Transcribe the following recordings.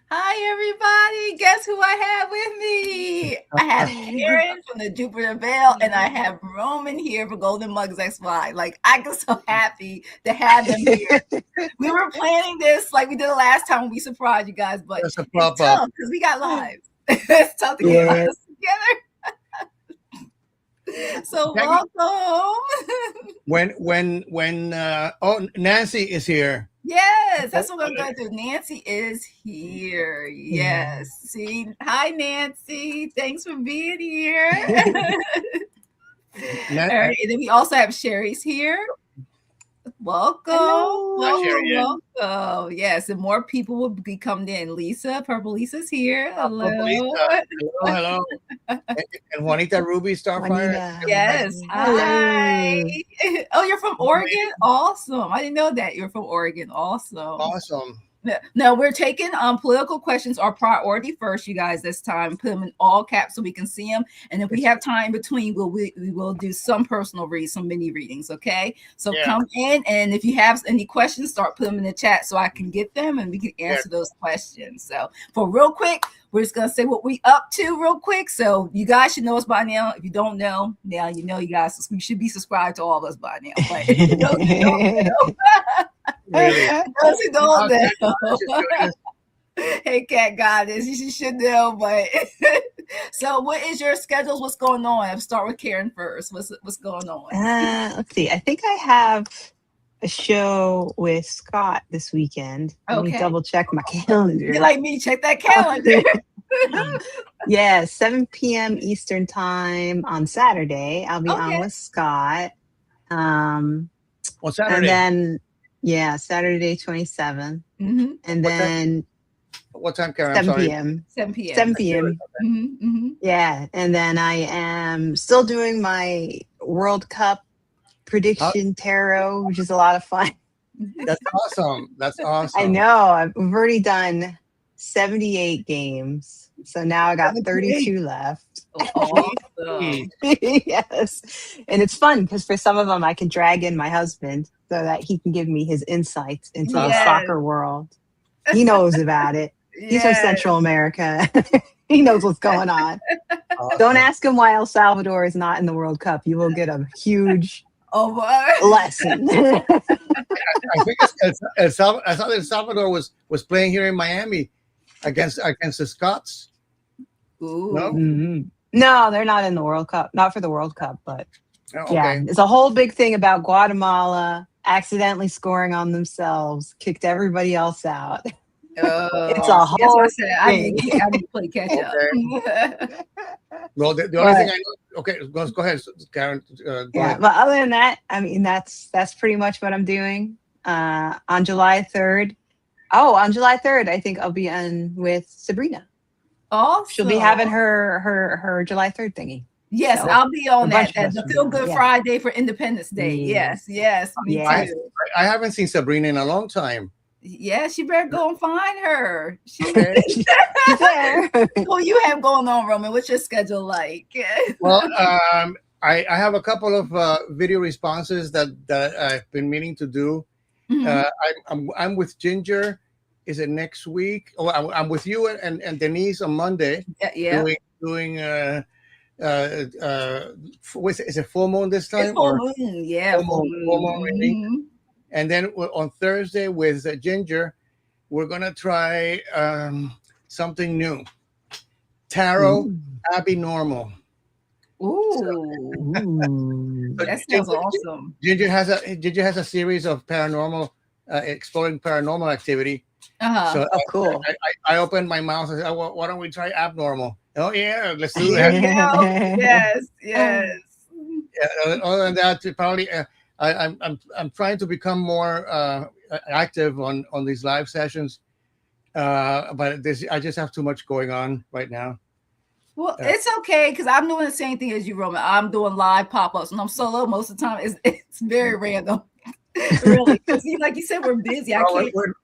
Hi, everybody. Guess who I have with me? I have Caryn from the Jupiter Bell, and I have Roman here for Golden Mugs XY. Like, I get so happy to have them here. We were planning this like we did the last time when we surprised you guys, but That's a it's pop up. tough because we got lives. It's tough to get us together. So welcome. Oh, Nancy is here. Yes, that's what I'm going to do. Nancy is here. Yes. See, hi, Nancy. Thanks for being here. All right. And then we also have Sherry's here. Welcome. Welcome. Yes, and more people will be coming in. Lisa, Purple Lisa's here. Hello. Hello. And Juanita Ruby, Starfire. Yes. Hi. Oh, you're from Oregon? Awesome. I didn't know that you're from Oregon. Awesome. No, we're taking political questions our priority first, you guys, this time. Put them in all caps so we can see them. And if we have time between, we will do some personal reads, some mini readings, okay? So come in, and if you have any questions, start putting them in the chat so I can get them and we can answer those questions. So for real quick, we're just going to say what we up to real quick. So you guys should know us by now. If you don't know, now you know you guys. You should be subscribed to all of us by now. But if you don't know. Really? Hey, Cat Goddess, you should know. But so, what is your schedules? What's going on? I'll start with Caryn first. What's going on? Let's see. I think I have a show with Scott this weekend. Let me double check my calendar. You're like me, check that calendar. 7 p.m. Eastern time on Saturday. I'll be on with Scott. Well, Saturday. And then Saturday 27th. Mm-hmm. And then what time, Caryn? 7 p.m. 7 p.m. 7 p.m. Okay. Mm-hmm. Yeah. And then I am still doing my World Cup prediction tarot, which is a lot of fun. That's awesome. I know. We've already done 78 games. So now I got 32 left. Awesome. Yes. And it's fun because for some of them, I can drag in my husband so that he can give me his insights into the soccer world. He knows about it. He's from Central America. He knows what's going on. Awesome. Don't ask him why El Salvador is not in the World Cup. You will get a huge lesson. I think I thought El Salvador was playing here in Miami against the Scots. Ooh. No? Mm-hmm. No, they're not in the World Cup. Not for the World Cup, but okay. It's a whole big thing about Guatemala accidentally scoring on themselves, kicked everybody else out. It's a whole thing. I need to play catch up. Well, the only thing I know. Okay, go ahead, Caryn. But other than that, I mean, that's pretty much what I'm doing. On July 3rd. On July 3rd, I think I'll be on with Sabrina. Awesome. She'll be having her July 3rd thingy. Yes, so, I'll be on that. The Feel Good Friday for Independence Day. Yes. Me too. I haven't seen Sabrina in a long time. Yeah, she better go and find her. What you have going on, Roman? What's your schedule like? Well, I have a couple of video responses that I've been meaning to do. Mm-hmm. I'm with Ginger. Is it next week? Oh, I'm with you and Denise on Monday. Yeah. Doing is it full moon this time? It's full moon. Yeah. Full moon reading. Mm-hmm. And then on Thursday with Ginger, we're gonna try something new. Tarot Abnormal. Ooh. That sounds awesome. Ginger has a series of paranormal, exploring paranormal activity. So cool. I opened my mouth and said, well, why don't we try abnormal? Oh yeah, let's do that. Yes. Yeah, other than that, probably I'm trying to become more active on these live sessions, but I just have too much going on right now. Well, it's okay because I'm doing the same thing as you, Roman. I'm doing live pop-ups and I'm solo most of the time. It's very random. Really, because like you said, we're busy.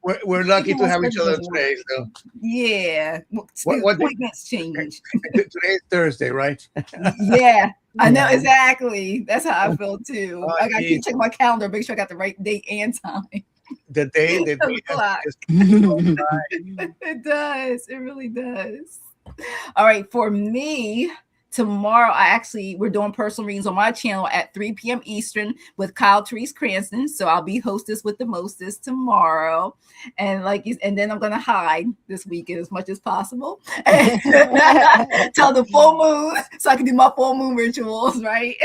We're lucky to have each other today. So. Yeah, appointments change. Today's Thursday, right? Yeah, I know exactly. That's how I feel too. I got to keep checking my calendar, make sure I got the right date and time. the day it does. It really does. All right, for me, tomorrow we're doing personal readings on my channel at 3 p.m. Eastern with Kyle Therese Cranston. So I'll be hostess with the mostest tomorrow. And and then I'm gonna hide this weekend as much as possible till the full moon so I can do my full moon rituals, right?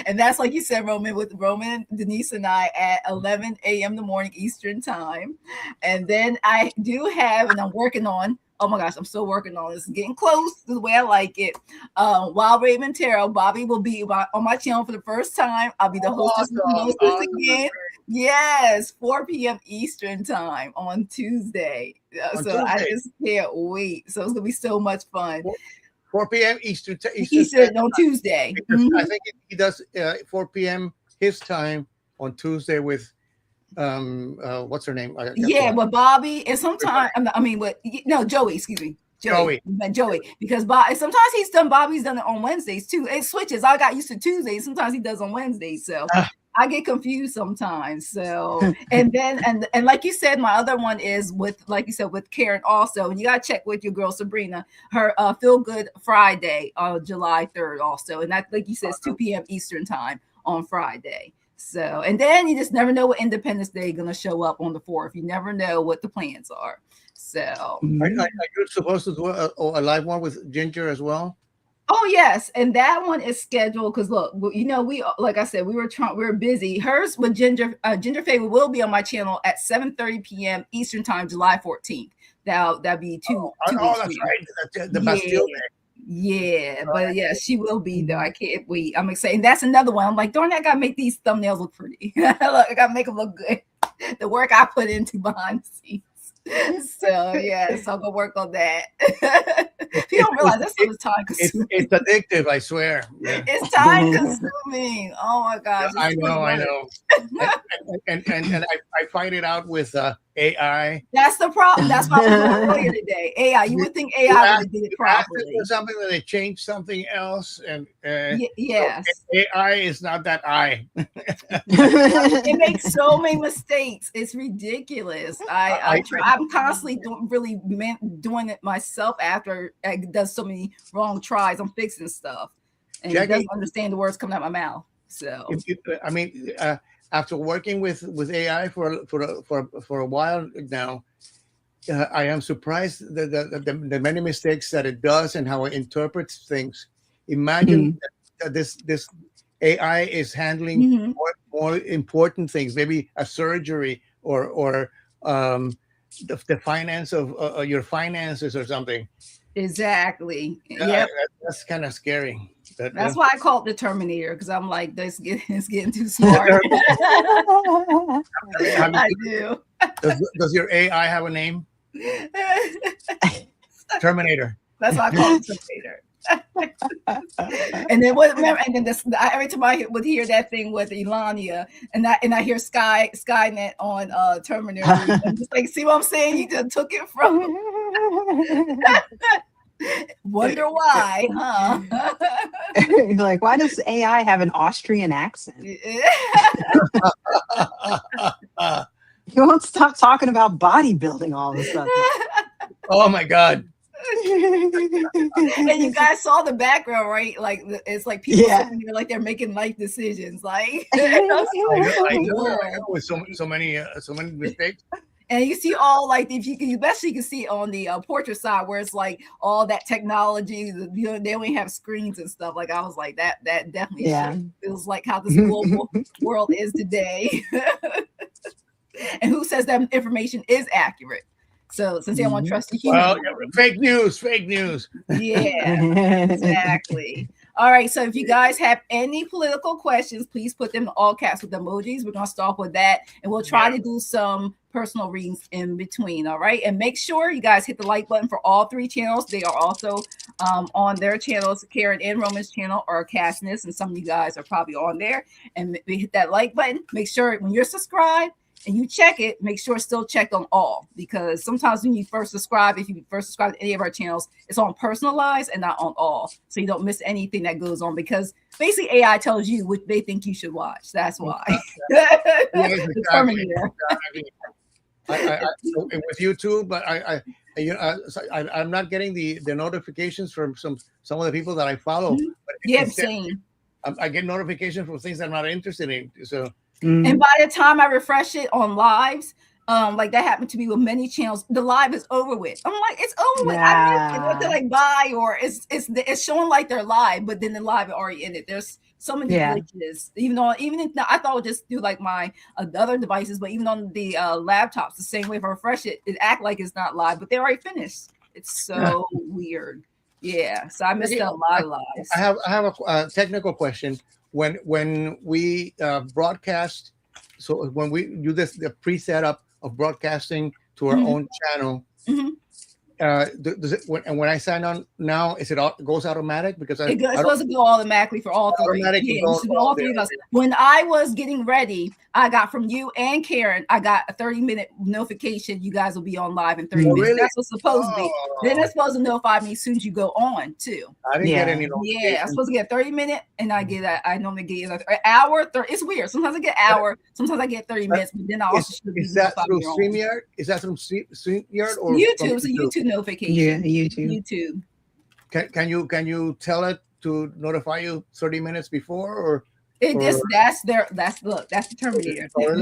And that's like you said, Roman, with Roman, Denise, and I at 11 a.m. in the morning Eastern time. And then I do have, and I'm working on, oh my gosh, I'm still working on this. Getting close to the way I like it. Wild Raven Tarot, Bobby will be on my channel for the first time. I'll be the hostess again. Yes, 4 p.m. Eastern time on Tuesday. I just can't wait. So it's gonna be so much fun. 4 p.m. Eastern on Tuesday. I think he does 4 p.m. his time on Tuesday with what's her name? With Bobby, and sometimes Joey, excuse me. Joey, because sometimes Bobby's done it on Wednesdays too. It switches. I got used to Tuesdays. Sometimes he does on Wednesdays. So I get confused sometimes. So and like you said, my other one is with Caryn also. And you gotta check with your girl Sabrina, her Feel Good Friday on July 3rd also. And that, like you said, it's 2 p.m. Eastern time on Friday. So, and then you just never know what Independence Day is going to show up on the 4th. You never know what the plans are. So, are you supposed to do a live one with Ginger as well? Oh yes, and that one is scheduled because look, we like I said, we were busy. Hers with Ginger Favor will be on my channel at 7:30 p.m. Eastern time, July 14th. That'll be two. That's right. The Bastille Day. Yeah, but yeah, she will be though. I can't wait. I'm excited. And that's another one. I'm like, darn, I gotta make these thumbnails look pretty. I gotta make them look good. The work I put into behind the scenes. So yeah, so I'm gonna work on that. You don't realize that's so time consuming. It's addictive, I swear. Yeah. It's time consuming. Oh my gosh. I know. and I find it out with AI. That's the problem. That's why I was going earlier today. AI. You would think AI would have did it properly. Something that they changed something else, and yes, so AI is not that I. It makes so many mistakes. It's ridiculous. I'm constantly doing it myself after I does so many wrong tries. I'm fixing stuff, and Jackie, it doesn't understand the words coming out of my mouth. So after working with AI for a while now, I am surprised the many mistakes that it does and how it interprets things. Imagine that this AI is handling more important things, maybe a surgery or the finance of your finances or something. Exactly. Yeah, that's kind of scary. That's why I call it the Terminator, because I'm like, it's getting too smart. I do. Does your AI have a name? Terminator. That's why I call it Terminator. And then every time I would hear that thing with Elania, and I hear Skynet on Terminator, I'm just like, see what I'm saying? You just took it from. Wonder why, huh? Like, why does AI have an Austrian accent? You won't stop talking about bodybuilding all of a sudden. Oh my God. And you guys saw the background, right? Like, it's like people sitting there like they're making life decisions. Like, I know, with so many mistakes. And you see all like, especially you can see on the portrait side where it's like all that technology. They only have screens and stuff. Like, I was like, that definitely feels like how this global world is today. And who says that information is accurate? So since they don't want to trust the human. Well, fake news. Yeah, exactly. All right. So if you guys have any political questions, please put them in all caps with emojis. We're going to start with that. And we'll try to do some personal readings in between. All right. And make sure you guys hit the like button for all three channels. They are also on their channels, Caryn and Roman's channel, or Cassness. And some of you guys are probably on there. And hit that like button. Make sure when you're subscribed, and you check it, make sure it's still checked on all, because sometimes when you first subscribe, if you first subscribe to any of our channels, it's on personalized and not on all, so you don't miss anything that goes on, because basically AI tells you what they think you should watch. That's why. With YouTube, but I'm not getting the notifications from some of the people that I follow. Yeah, same. I get notifications from things I'm not interested in. So, and by the time I refresh it on lives, like that happened to me with many channels, the live is over with. I'm like, it's over with. I missed it. They're like bye, or it's showing like they're live, but then the live is already ended. There's so many glitches. Even if I thought it would just do like my other devices, but even on the laptops, the same way. If I refresh it, it act like it's not live, but they already finished. It's so weird. Yeah, so I missed out a lot of lives. I have a technical question. When we broadcast, so when we do the pre-setup of broadcasting to our own channel, does it, when I sign on now, is it goes automatic? Because it's supposed to go automatically for all three. All three of us. When I was getting ready, I got from you and Caryn, I got a 30-minute notification. You guys will be on live in 30 minutes. Really? That's what's supposed to be. Then it's supposed to notify me as soon as you go on too. I didn't get any notification. Yeah, I'm supposed to get a 30-minute, and I normally get an hour. It's weird. Sometimes I get hour, sometimes I get 30 minutes, but then I also is that through StreamYard? Is that from StreamYard or YouTube? It's a YouTube notification. Yeah, YouTube. Can you tell it to notify you 30 minutes before, or? That's the Terminator. Okay,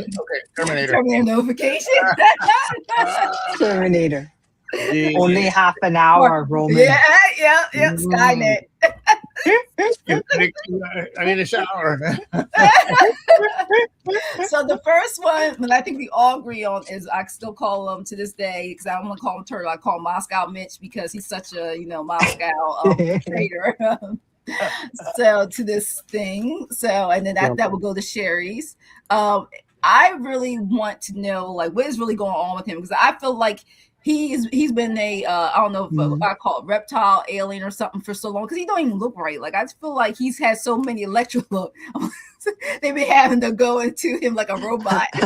Terminator. Terminator notification. Terminator. Only half an hour, Roman. Yeah. Skynet. I need a shower. So the first one, that I think we all agree on, is I still call him to this day, because I don't want to call him Turtle. I call him Moscow Mitch, because he's such a Moscow traitor. So to this thing, and then that would go to Sherry's. I really want to know what is really going on with him, because I feel like he's been a I don't know if I call it reptile, alien, or something for so long, because he don't even look right. I just feel like he's had so many electrical. They've been having to go into him like a robot. He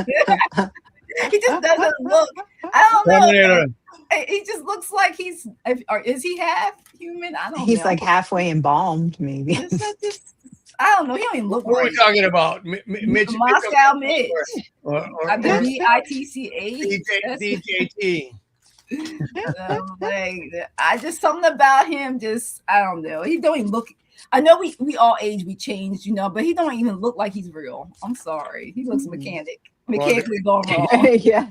just doesn't look. I don't know. He just looks like is he half human? I don't know. He's like halfway embalmed, maybe. I don't know. He don't even look right. What are we talking about? Mitch, Moscow Mitch. Or BITCH. DJT. I just, something about him, just, I don't know. He don't even look. I know we all age, we changed, but he don't even look like he's real. I'm sorry. He looks mechanically going wrong. Yeah.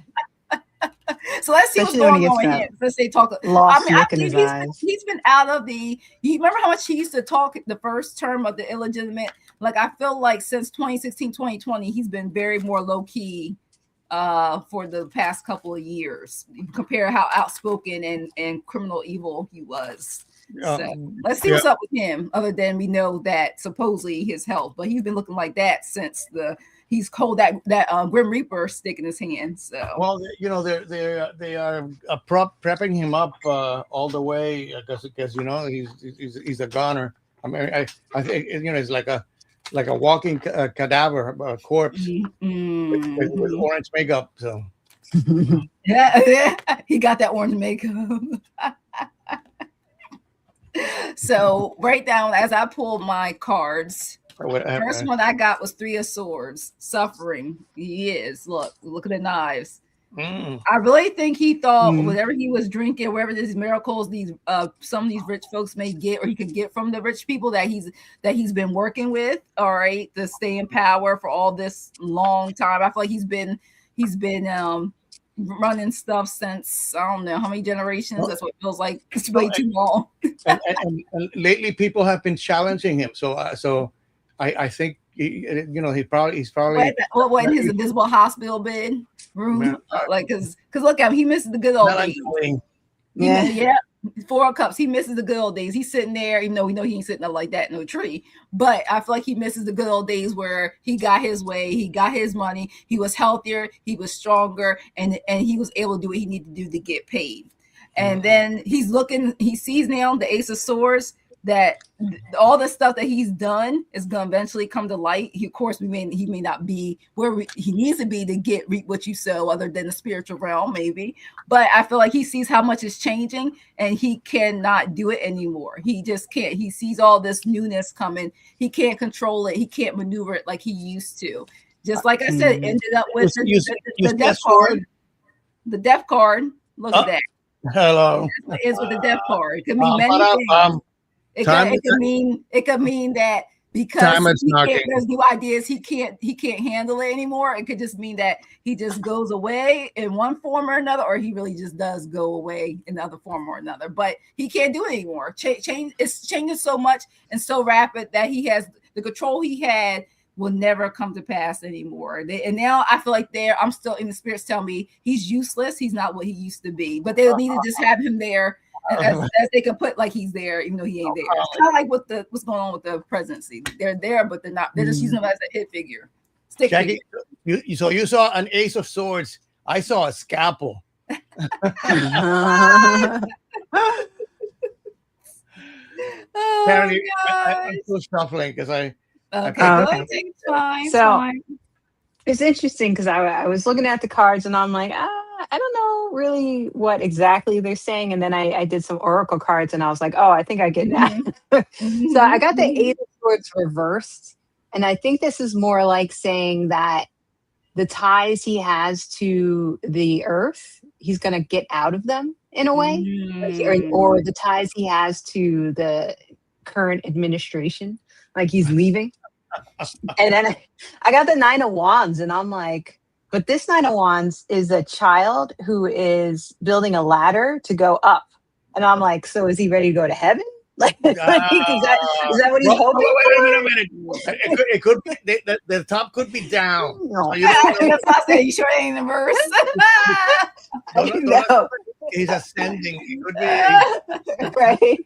So let's see what's going on here. Let's say talk. He's been out of the. You remember how much he used to talk the first term of the illegitimate? I feel like since 2016, 2020, he's been very more low key for the past couple of years. Compare how outspoken and criminal evil he was. So let's see what's up with him. Other than we know that supposedly his health, but he's been looking like that since he's cold that Grim Reaper stick in his hand. So they are prepping him up all the way, because he's a goner. I mean, I think it's like a walking cadaver, a corpse with orange makeup. So yeah, he got that orange makeup. So right down as I pulled my cards. First one I got was 3 of Swords. Suffering. He is. Look at the knives. I really think he thought whatever he was drinking, wherever these miracles, some of these rich folks may get, or he could get from the rich people that he's been working with, all right, to stay in power for all this long time. I feel like he's been running stuff since I don't know how many generations. That's what it feels like. It's way too long. and lately, people have been challenging him. So I think he's probably what in his invisible hospital bed room, because look at him, he misses the good old days. Yeah. 4 of Cups. He misses the good old days. He's sitting there, even though we know he ain't sitting up like that in no tree. But I feel like he misses the good old days where he got his way, he got his money, he was healthier, he was stronger, and he was able to do what he needed to do to get paid. And then he sees now the Ace of Swords. that all the stuff that he's done is going to eventually come to light. Of course, he may not be where he needs to be to reap what you sow, other than the spiritual realm, maybe. But I feel like he sees how much is changing, and he cannot do it anymore. He just can't. He sees all this newness coming. He can't control it. He can't maneuver it like he used to. Just like I said, it ended up with the death card. The death card. Look at that. Hello. It is with the death card. It could mean many things. It could mean that because there's new ideas, he can't handle it anymore. It could just mean that he just goes away in one form or another, or he really just does go away in another form or another. But he can't do it anymore. It's changing so much and so rapid that he has the control he had will never come to pass anymore. And now I feel like I'm still in the spirits telling me he's useless. He's not what he used to be. But they'll need to just have him there as they can put like he's there, even though he ain't there. It's kind of like what's going on with the presidency. They're there, but they're not. They're just using him as a hit figure. Jackie, you saw an ace of swords. I saw a scalpel. Apparently, I'm still shuffling because I. Okay, take time. So it's interesting because I was looking at the cards and I'm like, I don't know really what exactly they're saying. And then I did some oracle cards and I was like, oh, I think I get that. So I got the Eight of Swords reversed. And I think this is more like saying that the ties he has to the earth, he's going to get out of them in a way, or the ties he has to the current administration, like he's leaving. And then I got the Nine of Wands and I'm like, but this Nine of Wands is a child who is building a ladder to go up. And I'm like, so is he ready to go to heaven? Like, is that what he's hoping? Wait a minute. It could be the top could be down. No. That's not saying. You sure it ain't in the verse? No. He's ascending. He could be right.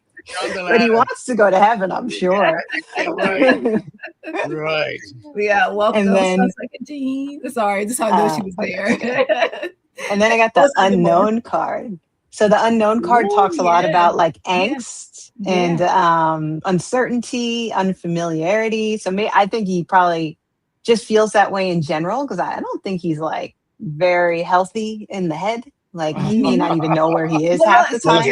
But he wants to go to heaven, I'm sure. Right. Yeah, welcome. And then, sorry, just how I know she was there. And then I got the unknown card. So the unknown card talks a lot about like angst and uncertainty, unfamiliarity. So I think he probably just feels that way in general, because I don't think he's like very healthy in the head. Like he may not even know where he is half the time.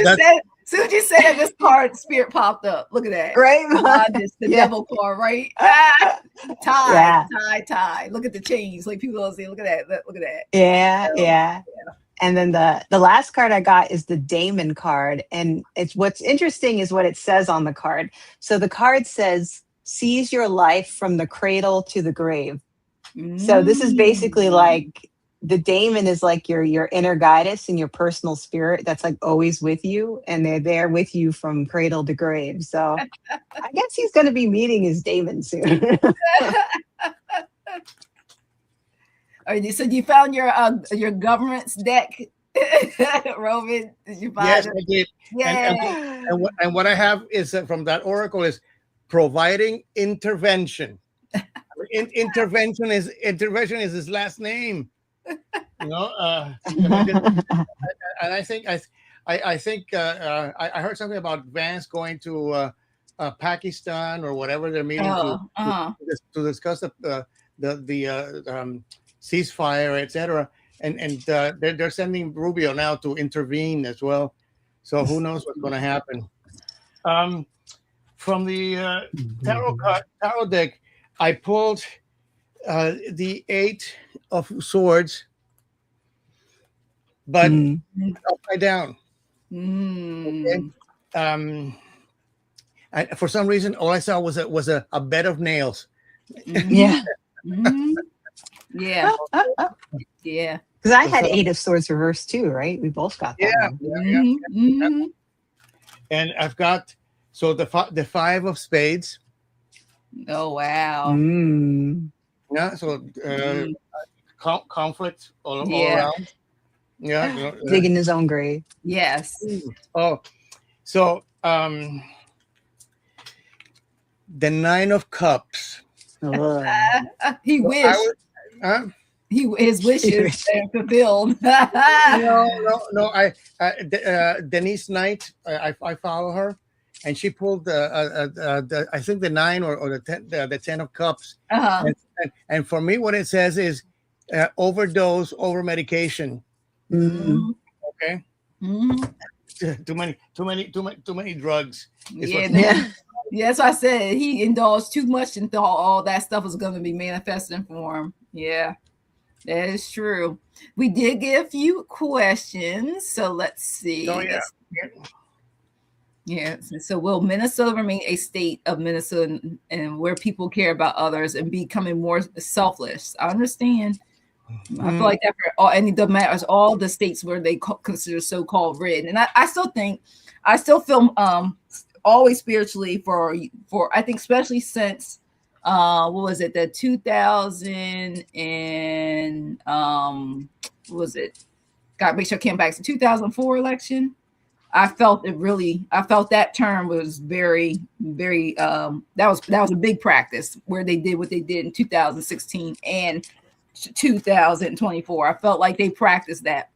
As soon as you said this card, spirit popped up. Look at that. Right? The devil card, right? Tie. Look at the chains. Like people don't say, look at that. Look at that. Yeah. And then the last card I got is the Daemon card. And it's what's interesting is what it says on the card. So the card says, seize your life from the cradle to the grave. So this is basically like the Daemon is like your inner goddess and your personal spirit that's like always with you. And they're there with you from cradle to grave. So I guess he's going to be meeting his Daemon soon. All right, so you found your government's deck, Roman? Did you find yes, it? I did. Yeah. And what I have is from that oracle is providing intervention. Intervention is his last name. You know, and I think I heard something about Vance going to Pakistan or whatever they're meeting to discuss the ceasefire, etc. And they're sending Rubio now to intervene as well. So who knows what's going to happen? From the tarot deck, I pulled the Eight of Swords, but upside down. Okay. For some reason, all I saw was a bed of nails. Yeah. Yeah. Yeah. Because I had Eight of Swords reversed too, right? We both got that. Yeah. And I've got the Five of Spades. Oh wow. Yeah. So conflict all around. Yeah. Digging his own grave. Yes. Oh, so the Nine of Cups. He wished. His wishes are fulfilled. No. Denise Knight, I follow her, and she pulled I think the 9 or the 10 of cups. And for me, what it says is overdose, over medication. Okay. Too many drugs. Yes, I said he indulged too much and thought all that stuff was going to be manifesting for him. Yeah, that is true. We did get a few questions, so let's see. Oh yeah. Yeah. So will Minnesota remain a state of Minnesota and where people care about others and becoming more selfless? I understand. I feel like that for all the states where they consider so-called red, and I still feel always spiritually for I think especially since what was it, the 2000 and what was it? Got make sure I came back to 2004 election. I felt that term was very, very that was a big practice where they did what they did in 2016 and 2024. I felt like they practiced that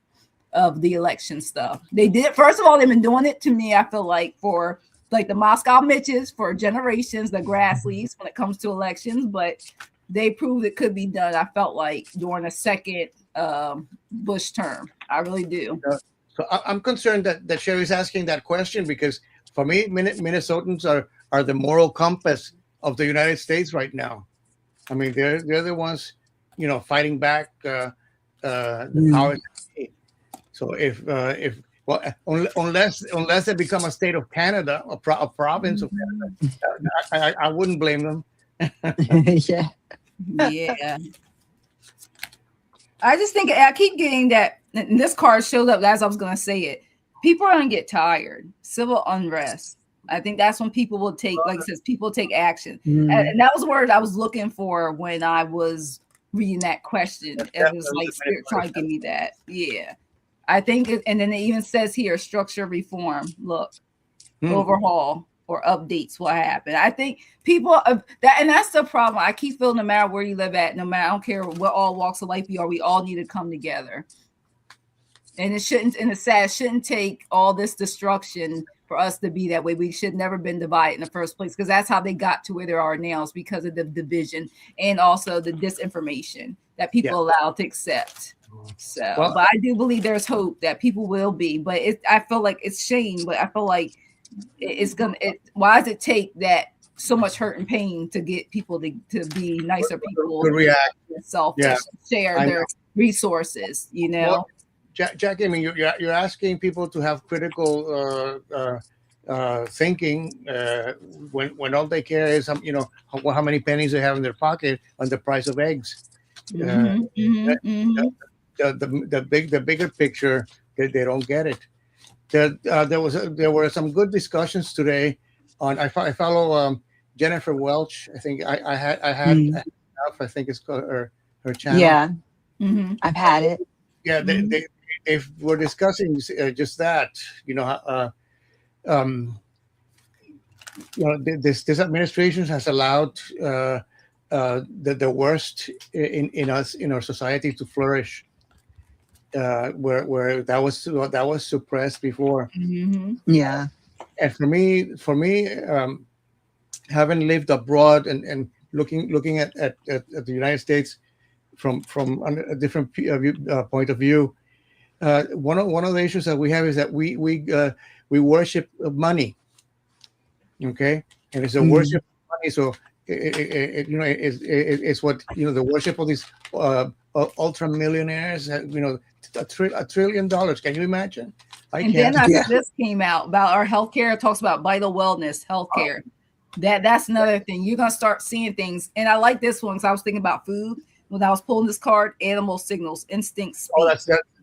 of the election stuff. They did. First of all, they've been doing it to me. I feel like for like the Moscow Mitches for generations, the Grassleys when it comes to elections, but they proved it could be done. I felt like during the second Bush term. I really do. So I'm concerned that Sherry's asking that question because for me, Minnesotans are the moral compass of the United States right now. I mean, they're the ones, fighting back the powers. So unless they become a state of Canada, a province of Canada, I wouldn't blame them. Yeah. I just think I keep getting that. And this card showed up as I was going to say it. People are going to get tired. Civil unrest. I think that's when people will take, like it says, people take action. And that was the word I was looking for when I was reading that question. It was like Spirit trying to give me that. Yeah. I think, and then it even says here, structure reform. Look, overhaul or updates what happened. I think people and that's the problem. I keep feeling no matter where you live at, no matter, I don't care what all walks of life we are, we all need to come together. And it shouldn't take all this destruction for us to be that way. We should never been divided in the first place because that's how they got to where they are now is because of the division and also the disinformation that people allow to accept. So, but I do believe there's hope that people will be, but I feel like it's shame, but I feel like why does it take that so much hurt and pain to get people to be nicer people, to react, selfish, share their resources, Well, Jackie, I mean, you're asking people to have critical thinking when all they care is how many pennies they have in their pocket on the price of eggs. The bigger picture, they don't get it. There were some good discussions today on. I follow Jennifer Welch. I think I had I think it's called her channel. Yeah, I've had it. Yeah, they were discussing just that. This administration has allowed the worst in our society to flourish. Where that was suppressed before. Yeah. And for me, having lived abroad and looking at the United States from a different point of view, one of the issues that we have is that we worship money. Okay, and it's a worship of money. So it's what the worship of these ultra millionaires. $1 trillion. Can you imagine? Then this came out about our healthcare. It talks about vital wellness, healthcare. That's another thing. You're gonna start seeing things. And I like this one because I was thinking about food when I was pulling this card. Animal signals, instincts. Speak. Oh,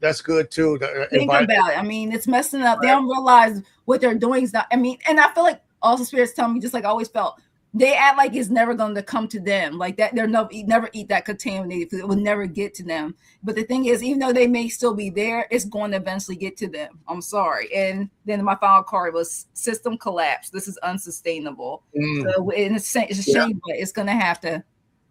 that's good too. Think about it. I mean, it's messing up. They don't realize what they're doing is not. I mean, and I feel like also spirits tell me just like I always felt. They act like it's never going to come to them. Like that, they're never eat that contaminated food. It will never get to them. But the thing is, even though they may still be there, it's going to eventually get to them. I'm sorry. And then my final card was system collapse. This is unsustainable. So it's a shame, but it's going to have to.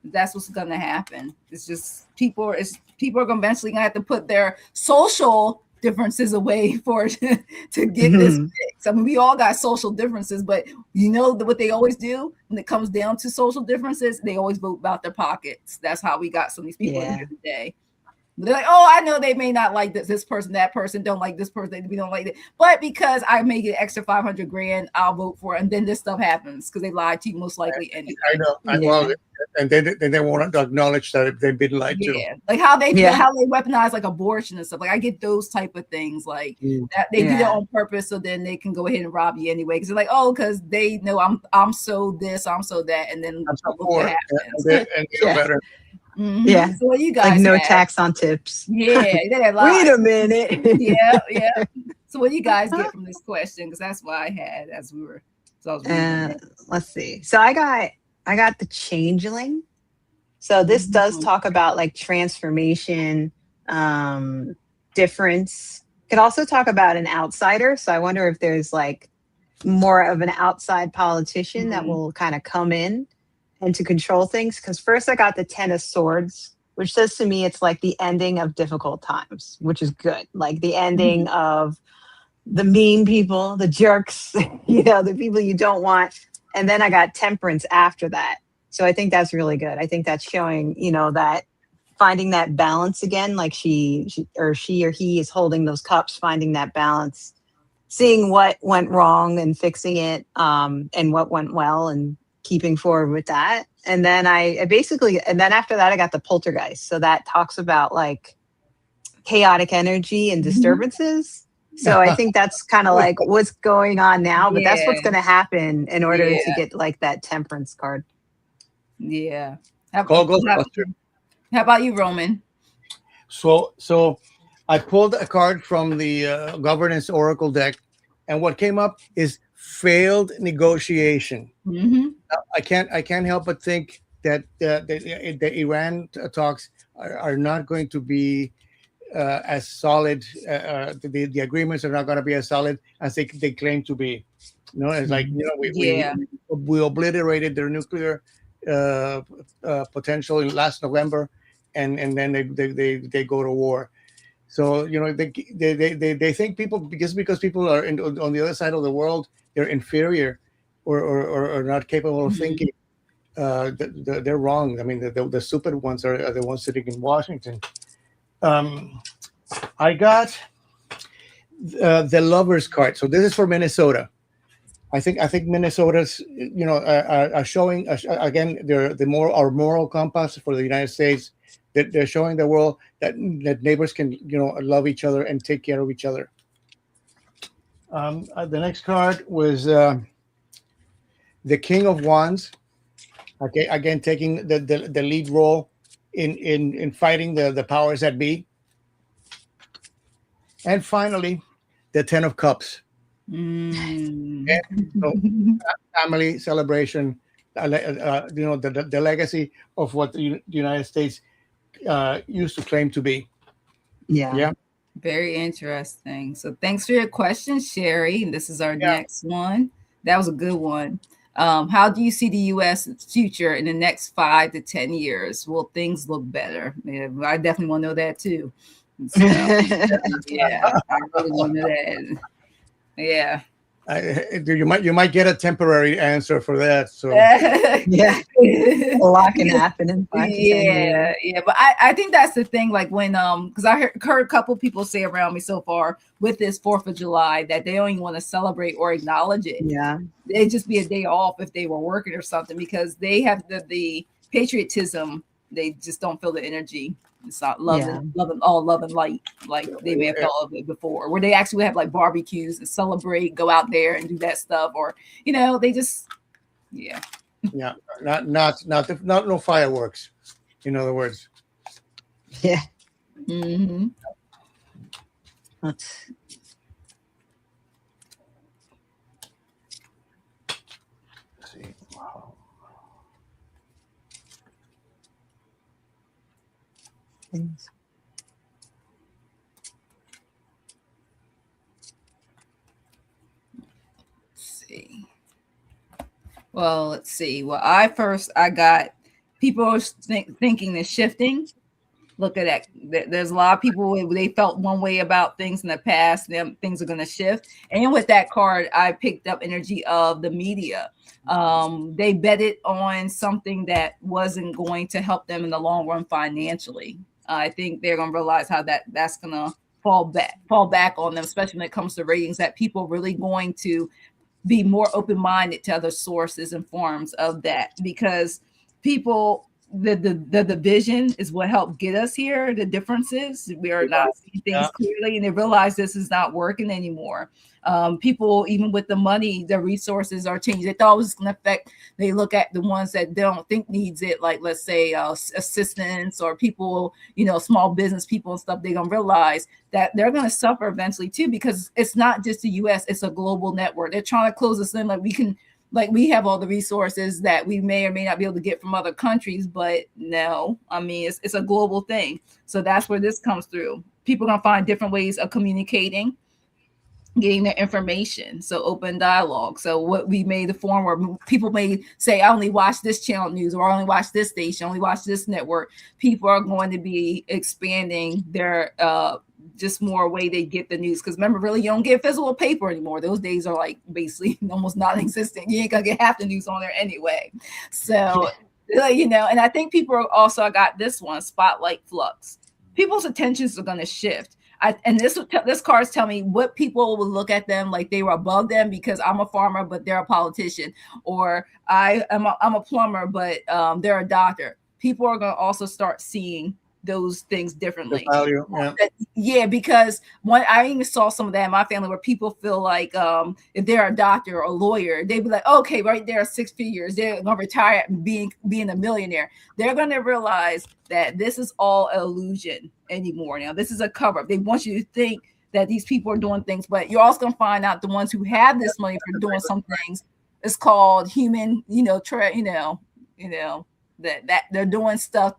That's what's going to happen. It's just people are going to eventually going to have to put their social differences away for to get this fixed. I mean, we all got social differences, but you know what they always do when it comes down to social differences? They always vote about their pockets. That's how we got some of these people in here today. They're like, oh, I know they may not like this person, that person don't like this person, we don't like it, but because I may get extra 500 grand, I'll vote for it. And then this stuff happens because they lied to you most likely anyway. I know. Well, and then they won't acknowledge that they've been lied to. Like how they weaponize like abortion and stuff. Like I get those type of things like that they do that on purpose, so then they can go ahead and rob you anyway. Because they're like, oh, because they know I'm so this, I'm so that, and then I'm so poor, and better. Mm-hmm. Yeah. So what you guys like no tax on tips. Yeah. Wait a minute. yeah. So what do you guys get from this question? Because that's what I had as we were. So I was reading let's see. So I got the changeling. So this does talk about like transformation, difference. Could also talk about an outsider. So I wonder if there's like more of an outside politician that will kind of come in and to control things. Because first I got the 10 of Swords, which says to me it's like the ending of difficult times, which is good. Like the ending of the mean people, the jerks, the people you don't want. And then I got Temperance after that. So I think that's really good. I think that's showing, that finding that balance again, like she or he is holding those cups, finding that balance, seeing what went wrong and fixing it, and what went well and keeping forward with that. And then and then after that, I got the Poltergeist. So that talks about like chaotic energy and disturbances. So I think that's kind of like what's going on now, but that's what's going to happen in order to get like that Temperance card. Yeah. How about you, Roman? So I pulled a card from the Governance Oracle deck, and what came up is failed negotiation. I can't help but think that the Iran talks are not going to be as solid. The agreements are not going to be as solid as they claim to be. It's like we obliterated their nuclear potential in last November, and then they go to war. So they think people because people are on the other side of the world, they're inferior or not capable of thinking. They're wrong. I mean, the stupid ones are the ones sitting in Washington. I got the Lovers card. So this is for Minnesota. I think Minnesota's are showing again our moral compass for the United States. That they're showing the world that neighbors can love each other and take care of each other. The next card was the King of Wands. Okay, again taking the lead role in fighting the powers that be. And finally, the 10 of Cups. So, family celebration, the legacy of what the United States used to claim to be. Yeah. Very interesting. So thanks for your question, Sherry. And this is our next one. That was a good one. How do you see the U.S. future in the next 5 to 10 years? Will things look better? Yeah, I definitely want to know that too. So, I really want to know that. Yeah. You might get a temporary answer for that. So a lot can happen in 5 to 10 years. But I think that's the thing. Like when because I heard a couple people say around me so far with this 4th of July that they don't even want to celebrate or acknowledge it. Yeah, it'd just be a day off if they were working or something because they have the patriotism. They just don't feel the energy. It's not love and light like they may have felt of it before, where they actually have like barbecues and celebrate, go out there and do that stuff, or they just not no fireworks. In other words, Let's see. Wow. Let's see. Well, I got people thinking the shifting, look at that. There's a lot of people, they felt one way about things in the past, then things are going to shift. And with that card, I picked up energy of the media. They betted on something that wasn't going to help them in the long run financially. I think they're going to realize how that's going to fall back on them, especially when it comes to ratings, that people really going to be more open-minded to other sources and forms of that, because people, the division is what helped get us here. The differences, we are not seeing things clearly, and they realize this is not working anymore. People, even with the money, the resources are changing. They thought it was going to affect. They look at the ones that they don't think needs it, like let's say assistants or people, small business people and stuff. They're going to realize that they're going to suffer eventually too, because it's not just the U.S., it's a global network. They're trying to close us in, we have all the resources that we may or may not be able to get from other countries, but no, I mean, it's a global thing. So that's where this comes through. People are going to find different ways of communicating, getting their information. So open dialogue. So what we made the form where people may say, I only watch this channel news, or I only watch this station, I only watch this network. People are going to be expanding their just more way they get the news. Because remember, really, you don't get physical paper anymore. Those days are like basically almost non-existent. You ain't gonna get half the news on there anyway. So and I think people are also, I got this one, spotlight flux. People's attentions are going to shift. And this cards tell me what people will look at them like they were above them, because I'm a farmer, but they're a politician, or I'm a plumber, but they're a doctor. People are going to also start seeing those things differently. Value, because I even saw some of that in my family, where people feel like if they're a doctor or a lawyer, they'd be like, okay, right there, 6 figures, they're gonna retire and being a millionaire. They're gonna realize that this is all an illusion anymore. Now this is a cover-up. They want you to think that these people are doing things, but you're also gonna find out the ones who have this money for doing some things, it's called human, that they're doing stuff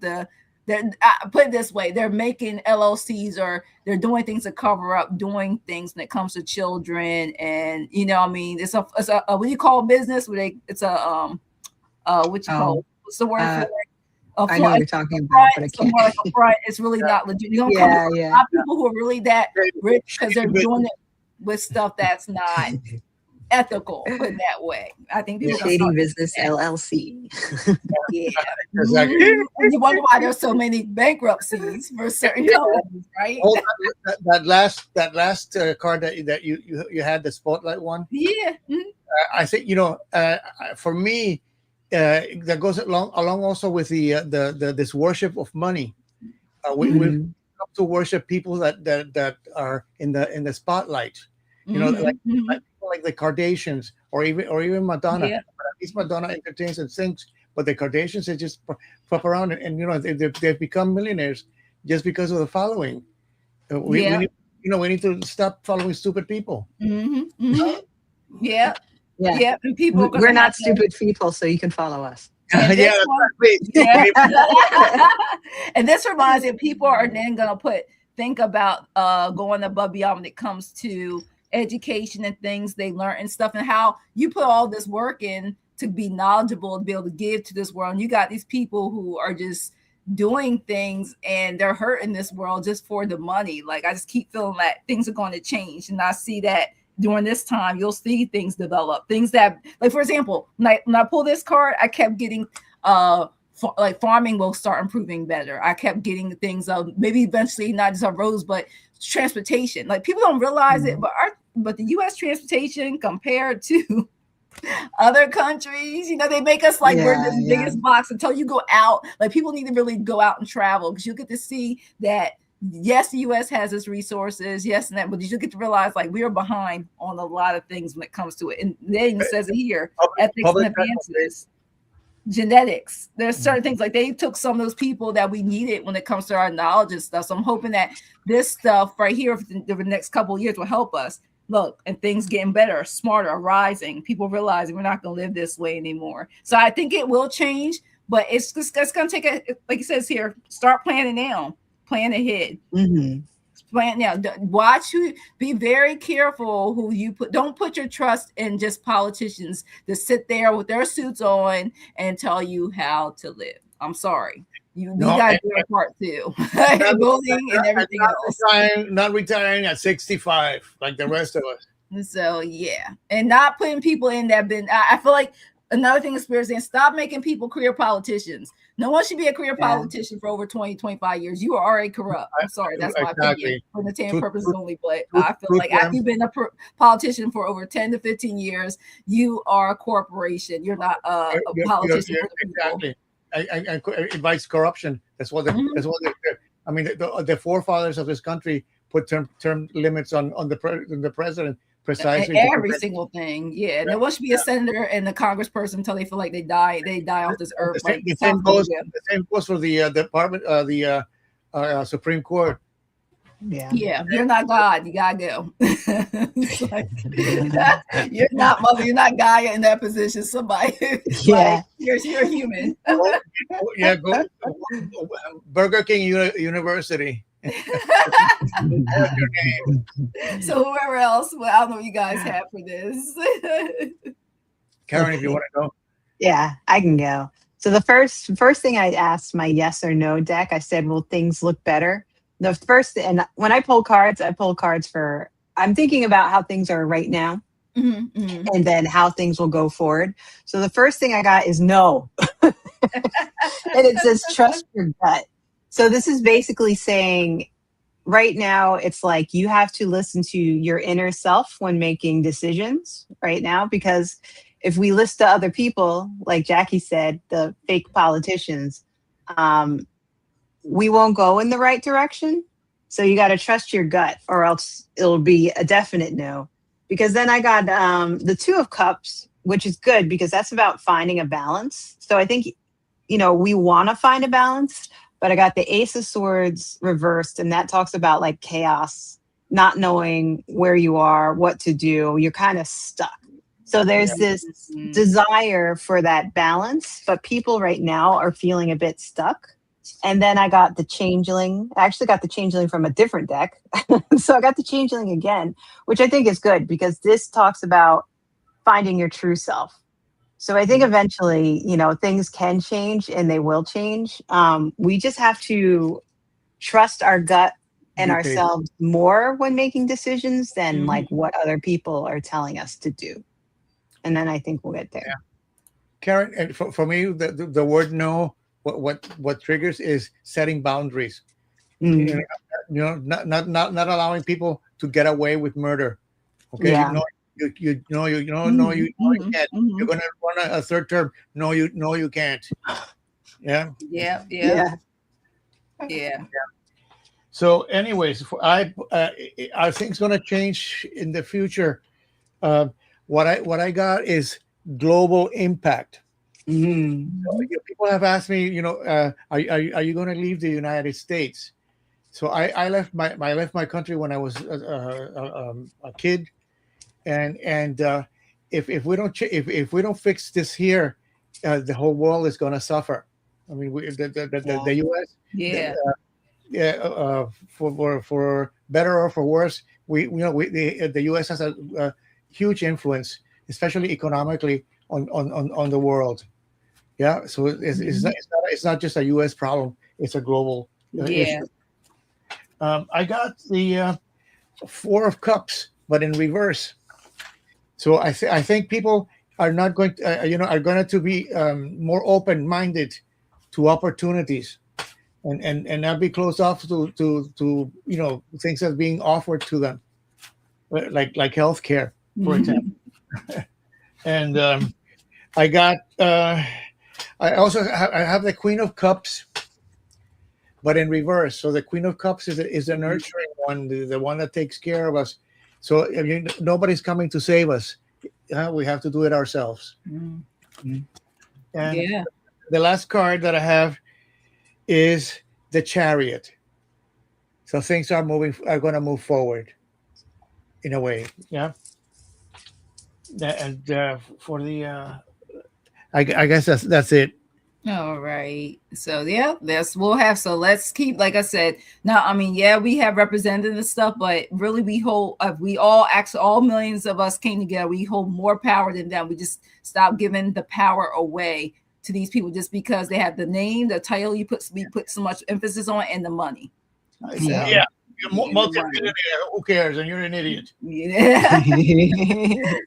put it this way, they're making LLCs, or they're doing things to cover up doing things when it comes to children. And it's a what do you call business? What's the word for it? I know what you're talking about, but I can't. More like a front. It's really not legit. You don't come a lot of people who are really that rich because they're doing it with stuff that's not ethical, put it that way. I think people Shady Business LLC. Yeah, exactly. You wonder why there's so many bankruptcies for certain companies, right? That last card that you had, the spotlight one. Yeah, I think for me, that goes along also with the this worship of money. We come to worship people that are in the spotlight. Like the Kardashians, or even Madonna. At least Madonna entertains and sings, but the Kardashians, they just pop around and they've become millionaires just because of the following. We need to stop following stupid people. And people, we're not stupid people, so you can follow us. And this reminds me, people are then gonna think about going above beyond when it comes to education and things they learn and stuff, and how you put all this work in to be knowledgeable, to be able to give to this world. And you got these people who are just doing things and they're hurting this world just for the money. Like, I just keep feeling that things are going to change, and I see that during this time you'll see things develop, things that, like, for example, when I pull this card, I kept getting like farming will start improving better. I kept getting things of maybe eventually not just our roads, but transportation. Like, people don't realize it, but the U.S. transportation compared to other countries, they make us like we're the biggest box until you go out. Like, people need to really go out and travel, because you get to see that yes, the U.S. has its resources, yes, and that, but you get to realize like we are behind on a lot of things when it comes to it. And then it says it here, ethics and advances. Genetics. There's certain things, like they took some of those people that we needed when it comes to our knowledge and stuff. So I'm hoping that this stuff right here for the next couple of years will help us look, and things getting better, smarter, rising, people realizing we're not going to live this way anymore. So I think it will change, but it's going to take like it says here, start planning now, plan ahead. Plan now. Watch who. Be very careful who you put. Don't put your trust in just politicians that sit there with their suits on and tell you how to live. I'm sorry. You got to do your part too. Voting and everything else. Not retiring at 65 like the rest of us. So yeah, and not putting people in that bin. I feel like another thing is saying, stop making people career politicians. No one should be a career politician for over 20, 25 years. You are already corrupt. I'm sorry, that's my opinion for entertainment purposes only. But I feel like after you've been a politician for over 10 to 15 years, you are a corporation. You're not a politician. Exactly. I invites corruption. That's what I mean. The forefathers of this country put term limits on the president. Precisely every single thing. Yeah. There must be a senator and a congressperson until they feel like they die off this earth. The same goes for the department, the Supreme Court. Yeah, you're not God. You gotta go. Like, you're not Gaia in that position. Somebody, like, you're human. Go Burger King University. So whoever else, I don't know what you guys have for this. Caryn, if you want to go. Yeah, I can go. So the first thing I asked my yes or no deck, I said, will things look better? The first, and when I pull cards for, I'm thinking about how things are right now, and then how things will go forward. So the first thing I got is no. And it says, trust your gut. So this is basically saying right now, it's like you have to listen to your inner self when making decisions right now, because if we listen to other people, like Jackie said, the fake politicians, we won't go in the right direction. So you got to trust your gut, or else it'll be a definite no. Because then I got the Two of Cups, which is good because that's about finding a balance. So I think, we want to find a balance, but I got the Ace of Swords reversed, and that talks about like chaos, not knowing where you are, what to do. You're kind of stuck. So there's this desire for that balance, but people right now are feeling a bit stuck. And then I got the Changeling. I actually got the Changeling from a different deck. So I got the Changeling again, which I think is good because this talks about finding your true self. So I think eventually, things can change and they will change. We just have to trust our gut and ourselves more when making decisions than like what other people are telling us to do. And then I think we'll get there. Yeah. Caryn, and for me, the word no, what triggers is setting boundaries. Not allowing people to get away with murder. Okay, you can't. You're going to run a third term. No, you can't. Yeah. So, anyways, I think it's going to change in the future. What I got is global impact. So, people have asked me, are you going to leave the United States? So I left my country when I was a kid, and if we don't fix this here, the whole world is going to suffer. I mean, the U.S. For better or for worse, the U.S. has a huge influence, especially economically, on the world. Yeah, so it's not just a U.S. problem; it's a global issue. I got the Four of Cups, but in reverse. So I think people are not going to, are going to be more open-minded to opportunities, and not be closed off to things that are being offered to them, like healthcare, for example. And I got. I also have the Queen of Cups, but in reverse. So the Queen of Cups is the nurturing one, the one that takes care of us. So nobody's coming to save us. We have to do it ourselves. And the last card that I have is the Chariot. So things are going to move forward in a way. Yeah. And for the, I guess that's it. All right. So we'll have. So let's keep, like I said, now, I mean, we have represented and stuff, but really we hold, all millions of us came together, we hold more power than them. We just stop giving the power away to these people just because they have the name, the title we put so much emphasis on, and the money. So, yeah. Who cares? And you're an idiot. Yeah.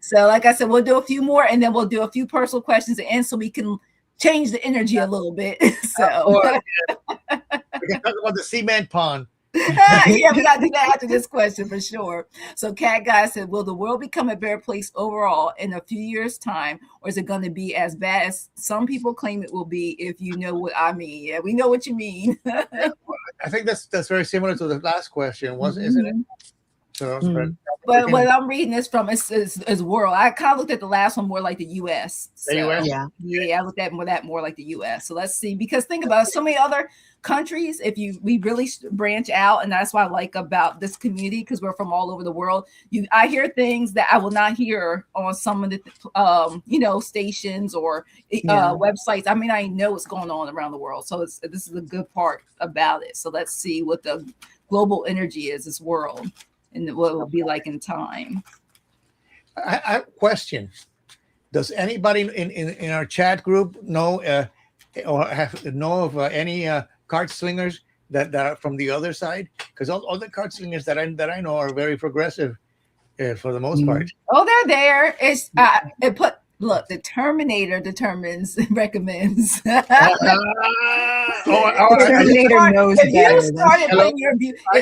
So, like I said, we'll do a few more, and then we'll do a few personal questions at the end, so we can change the energy a little bit. So we can talk about the cement pond. Yeah, we gotta do that after this question for sure. So Cat Guy said, will the world become a better place overall in a few years' time, or is it going to be as bad as some people claim it will be? If you know what I mean. Yeah, we know what you mean. I think that's very similar to the last question, isn't it? So, but what I'm reading this from is world. I kind of looked at the last one more like the U.S. So, the U.S. Yeah, I looked at that more like the U.S. So let's see, because think about it, so many other countries. We really branch out, and that's what I like about this community, because we're from all over the world. I hear things that I will not hear on some of the stations or websites. I mean, I know what's going on around the world. So this is a good part about it. So let's see what the global energy is, this world, and what it will be like in time. I question: does anybody in our chat group know or know of any card slingers that are from the other side? Because all the card slingers that I know are very progressive for the most part. Oh, they're there. It's Look, the Terminator recommends. The Terminator knows better.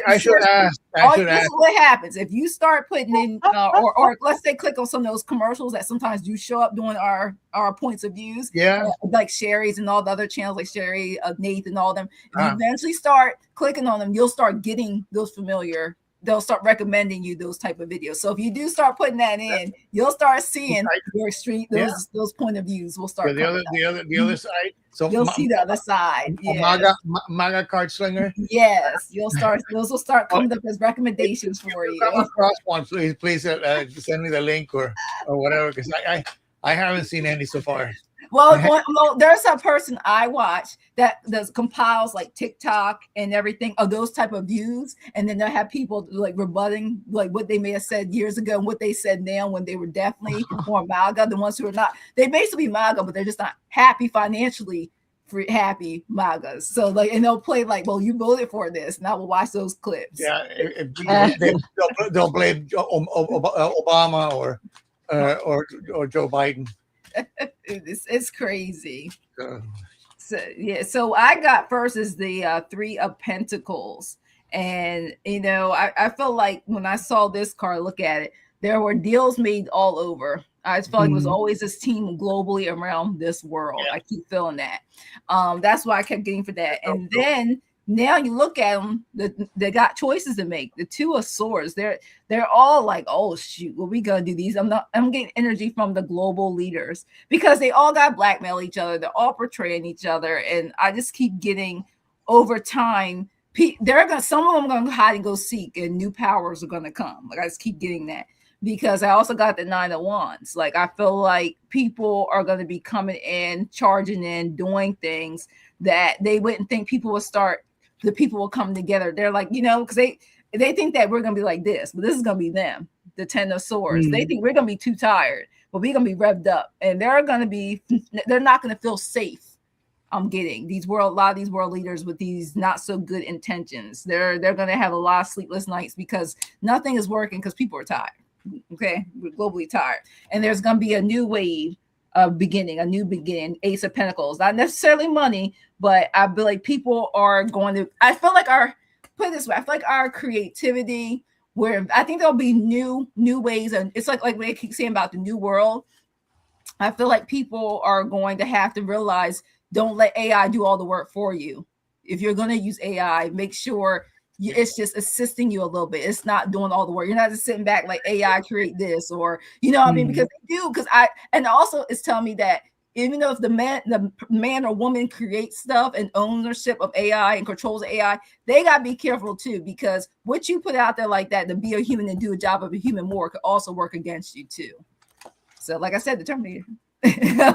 I should ask. This is what happens if you start putting in, or let's say, click on some of those commercials that sometimes do show up during our points of views. Yeah, like Sherry's and all the other channels, like Sherry, Nathan, and all them. If you eventually start clicking on them, you'll start getting those familiar. They'll start recommending you those type of videos. So if you do start putting that in, you'll start seeing your street, those point of views will start. The other side. So you'll see the other side. MAGA card slinger. Yes, those will start coming up as recommendations for you. Come across one, please send me the link or whatever, because I haven't seen any so far. Well, there's a person I watch that compiles like TikTok and everything of those type of views, and then they'll have people like rebutting like what they may have said years ago and what they said now when they were definitely more MAGA. The ones who are not, they basically MAGA, but they're just not happy financially. Happy MAGAs. So and they'll play like, well, you voted for this, and I will watch those clips. Yeah, they'll blame Obama or Joe Biden. It's crazy. So I got first is the Three of Pentacles, and I felt like when I saw this card, look at it, there were deals made all over. I just felt like it was always this team globally around this world. I keep feeling that. That's why I kept getting for that. And then now you look at them, they got choices to make. The Two of Swords, they're all like, oh shoot, what we gonna do these? I'm getting energy from the global leaders because they all got blackmail each other. They're all portraying each other, and I just keep getting over time. Some of them gonna hide and go seek, and new powers are gonna come. Like I just keep getting that. Because I also got the Nine of Wands. Like I feel like people are going to be coming in, charging in, doing things that they wouldn't think people will start. The people will come together. They're like, because they think that we're going to be like this, but this is going to be them. The Ten of Swords. They think we're going to be too tired, but we're going to be revved up, and they're not going to feel safe. I'm getting a lot of these world leaders with these not so good intentions. They're going to have a lot of sleepless nights because nothing is working because people are tired. Okay, we're globally tired, and there's going to be a new wave of beginning, a new beginning. Ace of Pentacles, not necessarily money, but I feel like people are going to. I feel like I feel like our creativity, where I think there'll be new ways, and it's like what I keep saying about the new world. I feel like people are going to have to realize, don't let AI do all the work for you. If you're going to use AI, make sure it's just assisting you a little bit. It's not doing all the work. You're not just sitting back like AI create this, or what I mean, because they do. And also it's telling me that even though if the man or woman creates stuff and ownership of AI and controls AI, they got to be careful too, because what you put out there like that to be a human and do a job of a human more could also work against you too. So like I said, the Terminator.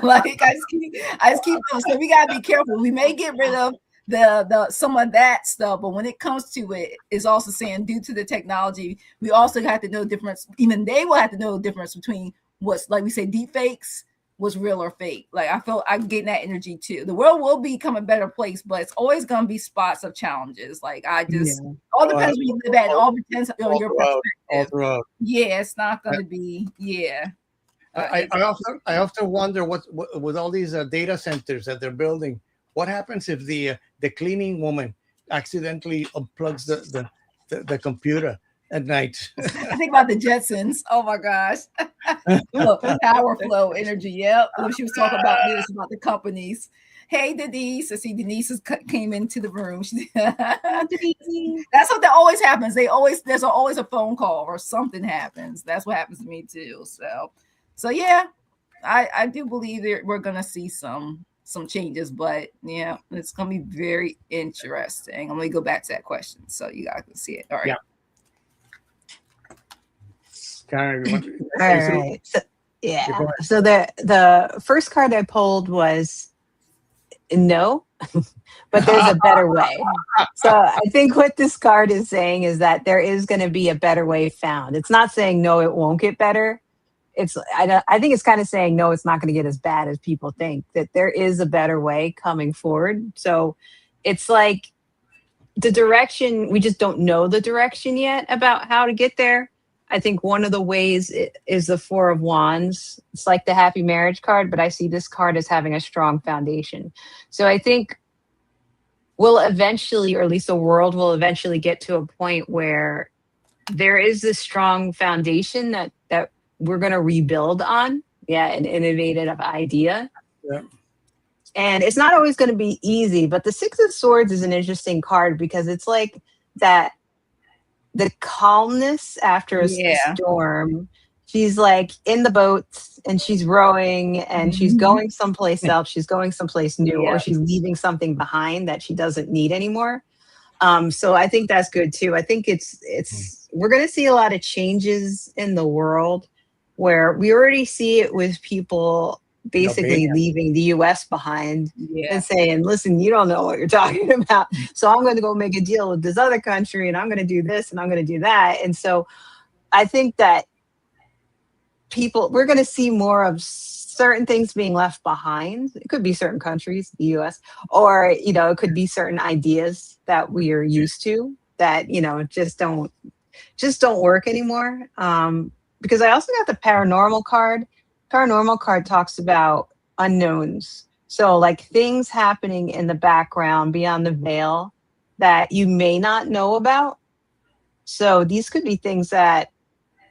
Like I just keep going. So we gotta be careful. We may get rid of the some of that stuff, but when it comes to it, is also saying due to the technology, we also have to know the difference. Even they will have to know the difference between what's, like we say, deep fakes was real or fake. Like I felt I'm getting that energy too. The world will become a better place, but it's always gonna be spots of challenges. Like I just all depends where you live at, and all depends on your perspective. Yeah, it's not gonna be I often wonder what with all these data centers that they're building, what happens if the cleaning woman accidentally unplugs the computer at night? I think about the Jetsons. Oh my gosh. Power flow energy. Yep. When she was talking about this, about the companies. Hey, Denise. I see Denise came into the room. That's what that always happens. There's always a phone call or something happens. That's what happens to me too. So yeah, I do believe that we're gonna see some changes, but yeah, it's gonna be very interesting. I'm gonna go back to that question so you guys can see it. All right. Yeah. All right. So the first card I pulled was no, but there's a better way. So I think what this card is saying is that there is going to be a better way found. It's not saying no, it won't get better. I think it's kind of saying no, it's not going to get as bad as people think. That there is a better way coming forward. So it's like the direction, we just don't know the direction yet about how to get there. I think one of the ways is the Four of Wands. It's like the happy marriage card, but I see this card as having a strong foundation. So I think we'll eventually, or at least the world will eventually get to a point where there is this strong foundation that we're going to rebuild on. Yeah, an innovative idea. Yeah. And it's not always going to be easy, but the Six of Swords is an interesting card because it's like that, the calmness after a storm. She's like in the boat and she's rowing and she's going someplace else. She's going someplace new, or she's leaving something behind that she doesn't need anymore. So I think that's good too. I think we're going to see a lot of changes in the world where we already see it with people basically leaving the US behind and saying, listen, you don't know what you're talking about. So I'm going to go make a deal with this other country and I'm going to do this and I'm going to do that. And so I think that we're going to see more of certain things being left behind. It could be certain countries, the US, or, it could be certain ideas that we are used to that, just don't work anymore. Because I also got the paranormal card. Paranormal card talks about unknowns. So like things happening in the background beyond the veil that you may not know about. So these could be things that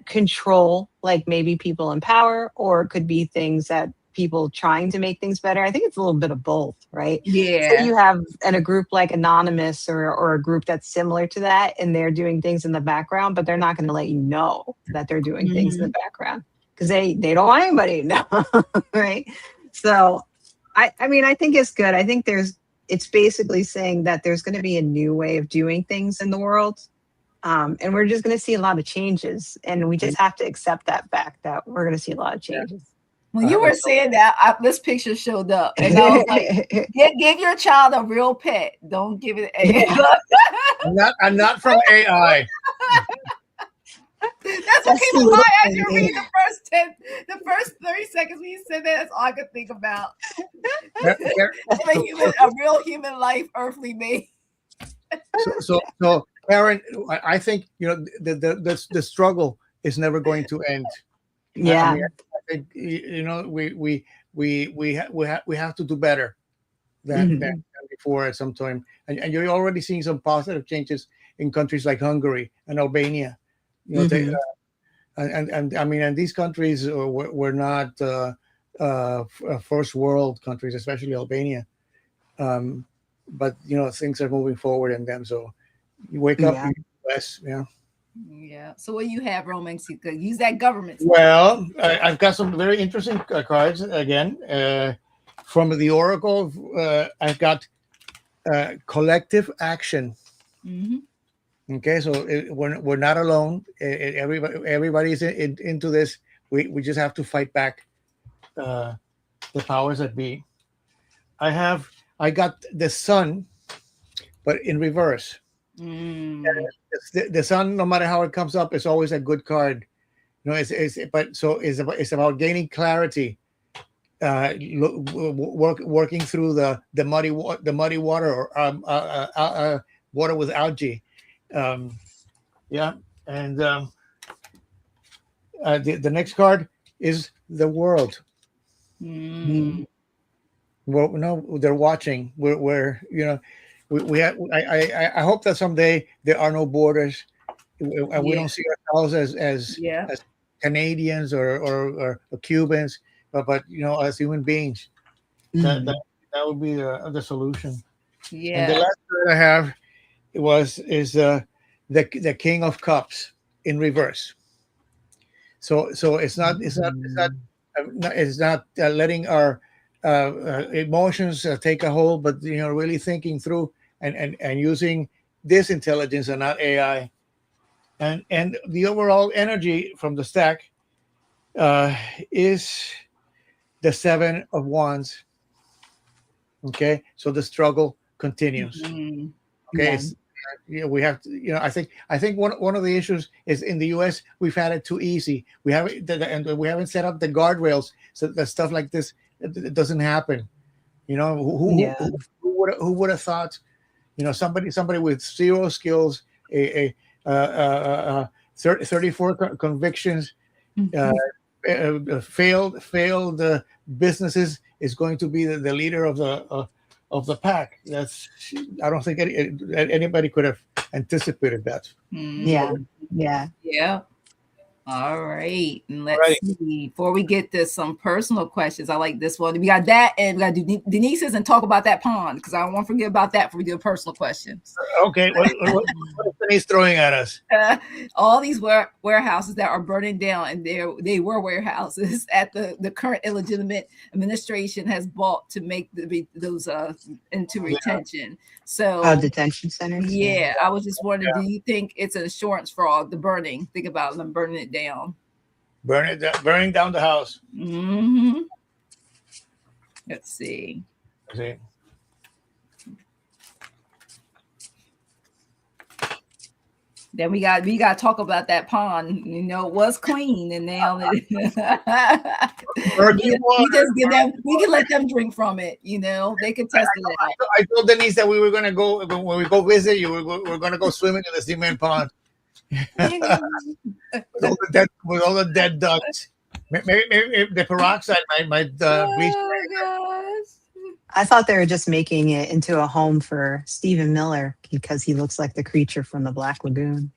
control, like maybe people in power, or it could be things that people trying to make things better. I think it's a little bit of both, right? Yeah. So you have in a group like Anonymous or a group that's similar to that, and they're doing things in the background, but they're not going to let you know that they're doing things in the background because they don't want anybody to know, right? So I think it's good. I think it's basically saying that there's going to be a new way of doing things in the world. And we're just going to see a lot of changes, and we just have to accept that fact that we're going to see a lot of changes. When you were saying that, this picture showed up, and I was like, "Give your child a real pet. Don't give it." I'm not from AI. That's what came to mind as you read the first 30 seconds when you said that. That's all I could think about. A real human life, earthly made. So, Caryn, I think the struggle is never going to end. Yeah, I think, we have to do better than before at some time, and you're already seeing some positive changes in countries like Hungary and Albania. And these countries were not first world countries, especially Albania. But things are moving forward in them. So you wake up in the US, Yeah. So what do you have, Roman? You could use that government. Well, I've got some very interesting cards again from the Oracle. I've got collective action. Okay, so we're not alone. Everybody's into this. We just have to fight back the powers that be. I got the Sun, but in reverse. The Sun, no matter how it comes up, is always a good card. It's about gaining clarity working through the muddy water, or water with algae. Um, yeah, and the next card is the world. Mm. Well, no, they're watching. We're we have. I hope that someday there are no borders, and we Yeah. don't see ourselves Yeah. as Canadians or Cubans, but as human beings. That Mhm. that, that would be the solution. And the Yeah. last card I have is the King of Cups in reverse. So it's not letting our emotions take a hold, but really thinking through and using this intelligence and not AI. And the overall energy from the stack uh, is the Seven of Wands. Okay, so the struggle continues. Mm. Okay, Yeah. we have to, I think one of the issues is in the US we've had it too easy. We haven't and we haven't set up the guardrails so that stuff like this it doesn't happen. Yeah. Who would have thought, somebody with zero skills, a 34 convictions, uh, Mhm. failed businesses is going to be the leader of the pack. I don't think anybody could have anticipated that. Yeah. Mm. Yeah. Yeah. All right. And All let's right. see. Before we get to some personal questions, I like this one. We got that, and we got to do Denise's and talk about that pond because I don't want to forget about that before we do personal questions. Okay. What is Denise throwing at us? All these warehouses that are burning down, and they were warehouses at the current illegitimate administration has bought to make those into retention. Oh, So detention centers. Yeah. yeah, I was just wondering, do you think it's an insurance fraud, the burning? Think about them burning it down. Burning down the house. Mm-hmm. Let's see. See? Then we got to talk about that pond. It was clean, and now we can let them drink from it. They can test it out. I told Denise that we were going to go when we go visit you. We're going to go swimming in the cement pond with all the dead ducks. Maybe the peroxide might bleach. Oh gosh. I thought they were just making it into a home for Stephen Miller because he looks like the creature from the Black Lagoon.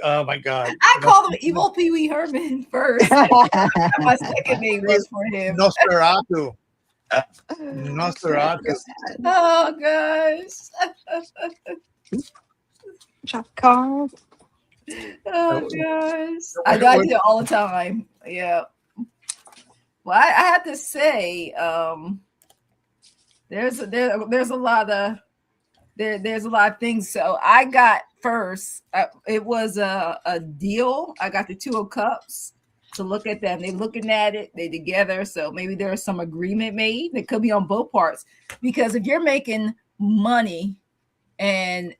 Oh my God! I called him Evil Pee Wee Herman first. My second name was for him. Nosferatu. Oh gosh. Chop card. Oh gosh. I got it all the time. Yeah. Well, I have to say, there's a lot of there's a lot of things. So I got first. It was a deal. I got the Two of Cups to look at them. They looking at it. They together. So maybe there's some agreement made. It could be on both parts because if you're making money and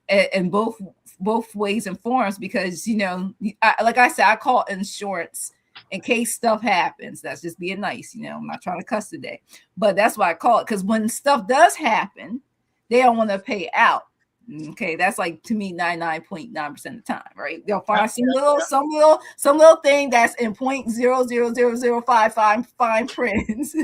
both ways and forms, because like I said, I call it insurance in case stuff happens. That's just being nice. I'm not trying to cuss today, but that's why I call it, because when stuff does happen, they don't want to pay out. Okay, that's like, to me, 99.9% of the time, right? They'll find some little thing that's in 0.00005 fine print.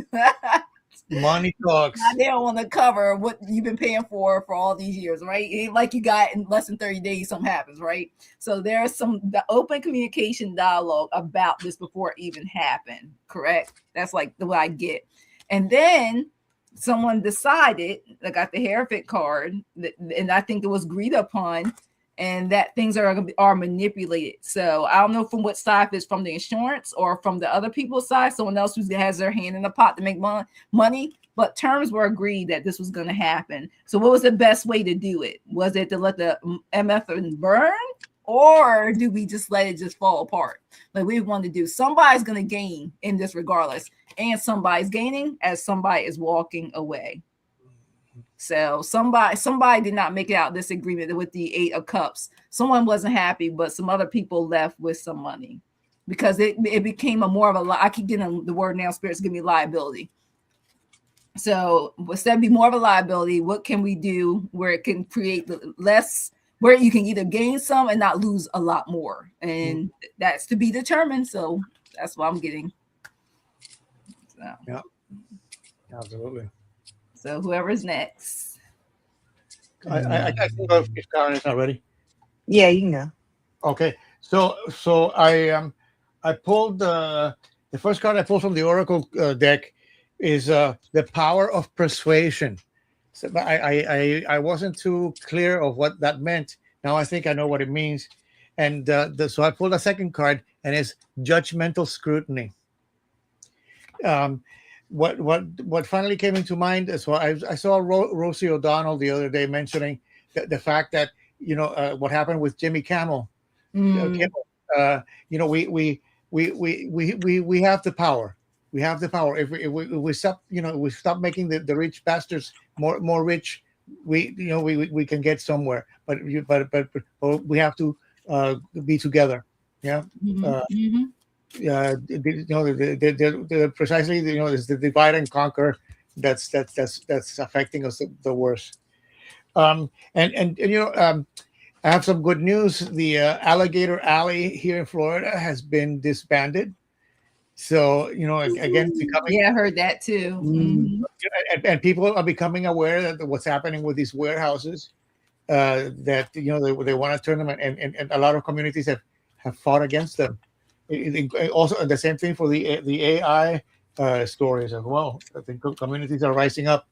Money talks. They don't want to cover what you've been paying for all these years, right? It ain't like you got in less than 30 days something happens, right? So there's the open communication dialogue about this before it even happened, correct? That's like the way I get. And then someone decided, I got the Hereford card, and I think it was agreed upon, and that things are manipulated. So I don't know from what side, if it's from the insurance or from the other people's side, someone else who has their hand in the pot to make money, but terms were agreed that this was going to happen. So what was the best way to do it? Was it to let the MF burn, or do we just let it just fall apart? Like we want to do. Somebody's going to gain in this regardless, and somebody's gaining as somebody is walking away. So somebody did not make it out this agreement with the Eight of Cups. Someone wasn't happy, but some other people left with some money because it became more of a, I keep getting the word now, spirits give me liability. So instead of be more of a liability, what can we do where it can create less, where you can either gain some and not lose a lot more? And that's to be determined. So that's what I'm getting. So. Yeah, absolutely. So whoever's next. I can go if Caryn is not ready. Yeah, you can go. Okay, so I pulled the first card I pulled from the Oracle deck is the power of persuasion. So, but I wasn't too clear of what that meant. Now I think I know what it means, and so I pulled a second card, and it's judgmental scrutiny. What finally came into mind is I saw Rosie O'Donnell the other day mentioning the fact that what happened with Jimmy Kimmel. Kimmel, we have the power. We have the power. If we stop, we stop making the rich bastards more rich, we can get somewhere. But we have to be together. Yeah. The precisely, is the divide and conquer that's affecting us the worst. I have some good news. The Alligator Alley here in Florida has been disbanded. So, again, I heard that too. And people are becoming aware that what's happening with these warehouses, that, they want to turn them, and a lot of communities have fought against them. Also, the same thing for the AI stories as well. I think communities are rising up.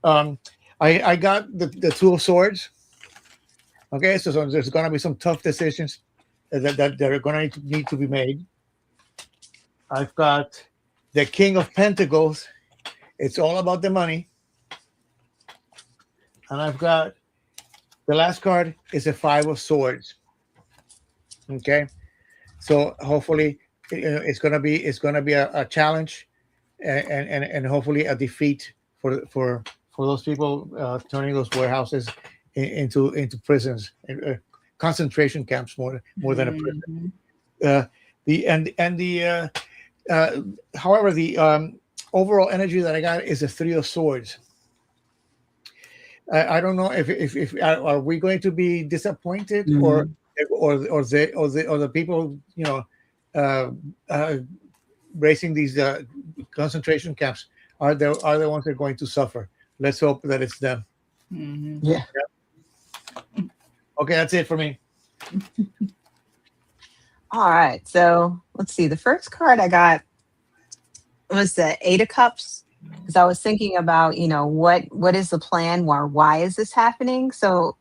I got the Two of Swords. Okay, so there's going to be some tough decisions that are going to need to be made. I've got the King of Pentacles. It's all about the money. And I've got the last card is a Five of Swords. Okay, so hopefully it's going to be a challenge, and hopefully a defeat for those people turning those warehouses into prisons, concentration camps more than a prison. However, the overall energy that I got is a Three of Swords. I don't know if are we going to be disappointed, or the people raising these concentration camps are the ones that are going to suffer. Let's hope that it's them. Yeah. Okay, that's it for me. All right, so let's see. The first card I got was the Eight of Cups, because I was thinking about, what is the plan? Why is this happening? So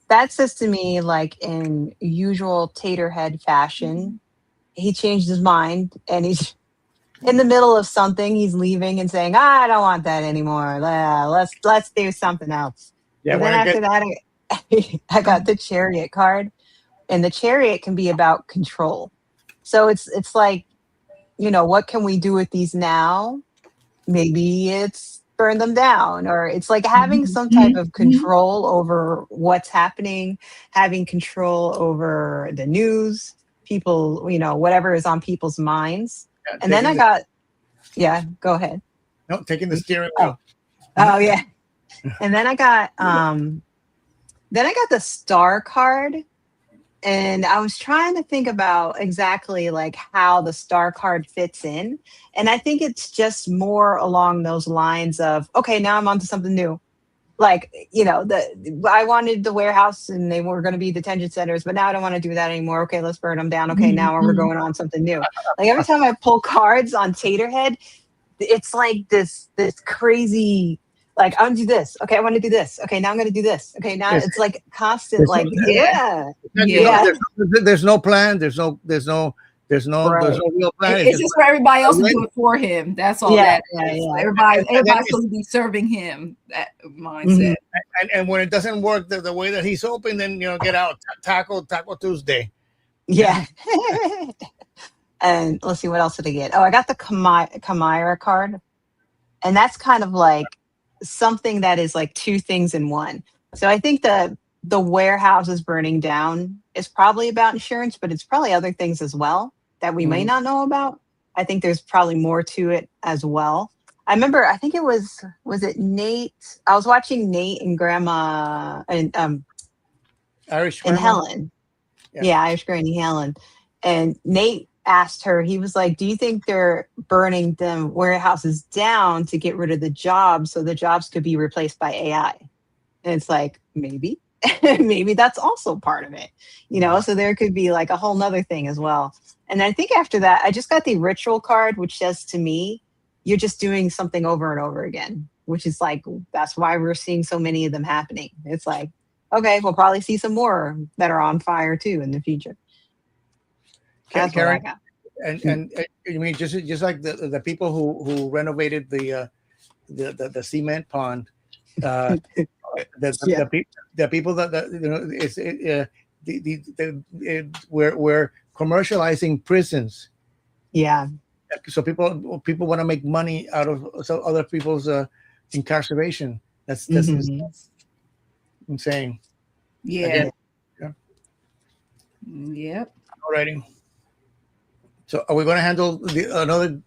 that says to me, like in usual Taterhead fashion, he changed his mind, and he's in the middle of something. He's leaving and saying, I don't want that anymore. Let's do something else. Yeah. But then after that, I got the Chariot card, and the Chariot can be about control. So it's like, what can we do with these now? Maybe it's burn them down, or it's like having some type of control over what's happening, having control over the news, people, whatever is on people's minds. Yeah, and then I got, go ahead. No, taking the steering wheel. Oh yeah. And then I got, the Star card. And I was trying to think about exactly like how the Star card fits in. And I think it's just more along those lines of, okay, now I'm onto something new. Like, I wanted the warehouse and they were going to be detention centers, but now I don't want to do that anymore. Okay, let's burn them down. Okay, now we're going on something new. Like every time I pull cards on Taterhead, it's like this crazy, like, I want to do this. Okay, I want to do this. Okay, now I'm going to do this. Okay, now it's like constant, like, There's no plan. There's no real plan. It's just for everybody else to do it for him. That's all that is. Everybody's supposed to be serving him. That mindset. And when it doesn't work the way that he's hoping, then get out. Taco Tuesday. Yeah. And let's see, what else did I get? Oh, I got the Chimera card, and that's kind of like something that is like two things in one. So I think the warehouse is burning down is probably about insurance, but it's probably other things as well that we may not know about. I think there's probably more to it as well. I remember, I think it was it Nate? I was watching Nate and Grandma Irish and grandma. Helen. Yeah, Irish Granny Helen. And Nate asked her, he was like, do you think they're burning them warehouses down to get rid of the jobs so the jobs could be replaced by AI? And it's like, maybe. Maybe that's also part of it, so there could be like a whole nother thing as well. And I think after that, I just got the ritual card, which says to me, you're just doing something over and over again, which is like, that's why we're seeing so many of them happening. It's like, okay, we'll probably see some more that are on fire too in the future. That's what I got. And I mean, just like the people who renovated the cement pond, the people we're commercializing prisons. Yeah. So people want to make money out of other people's incarceration. That's insane. Yeah. Again, Yep. Alrighty. So are we going to handle another?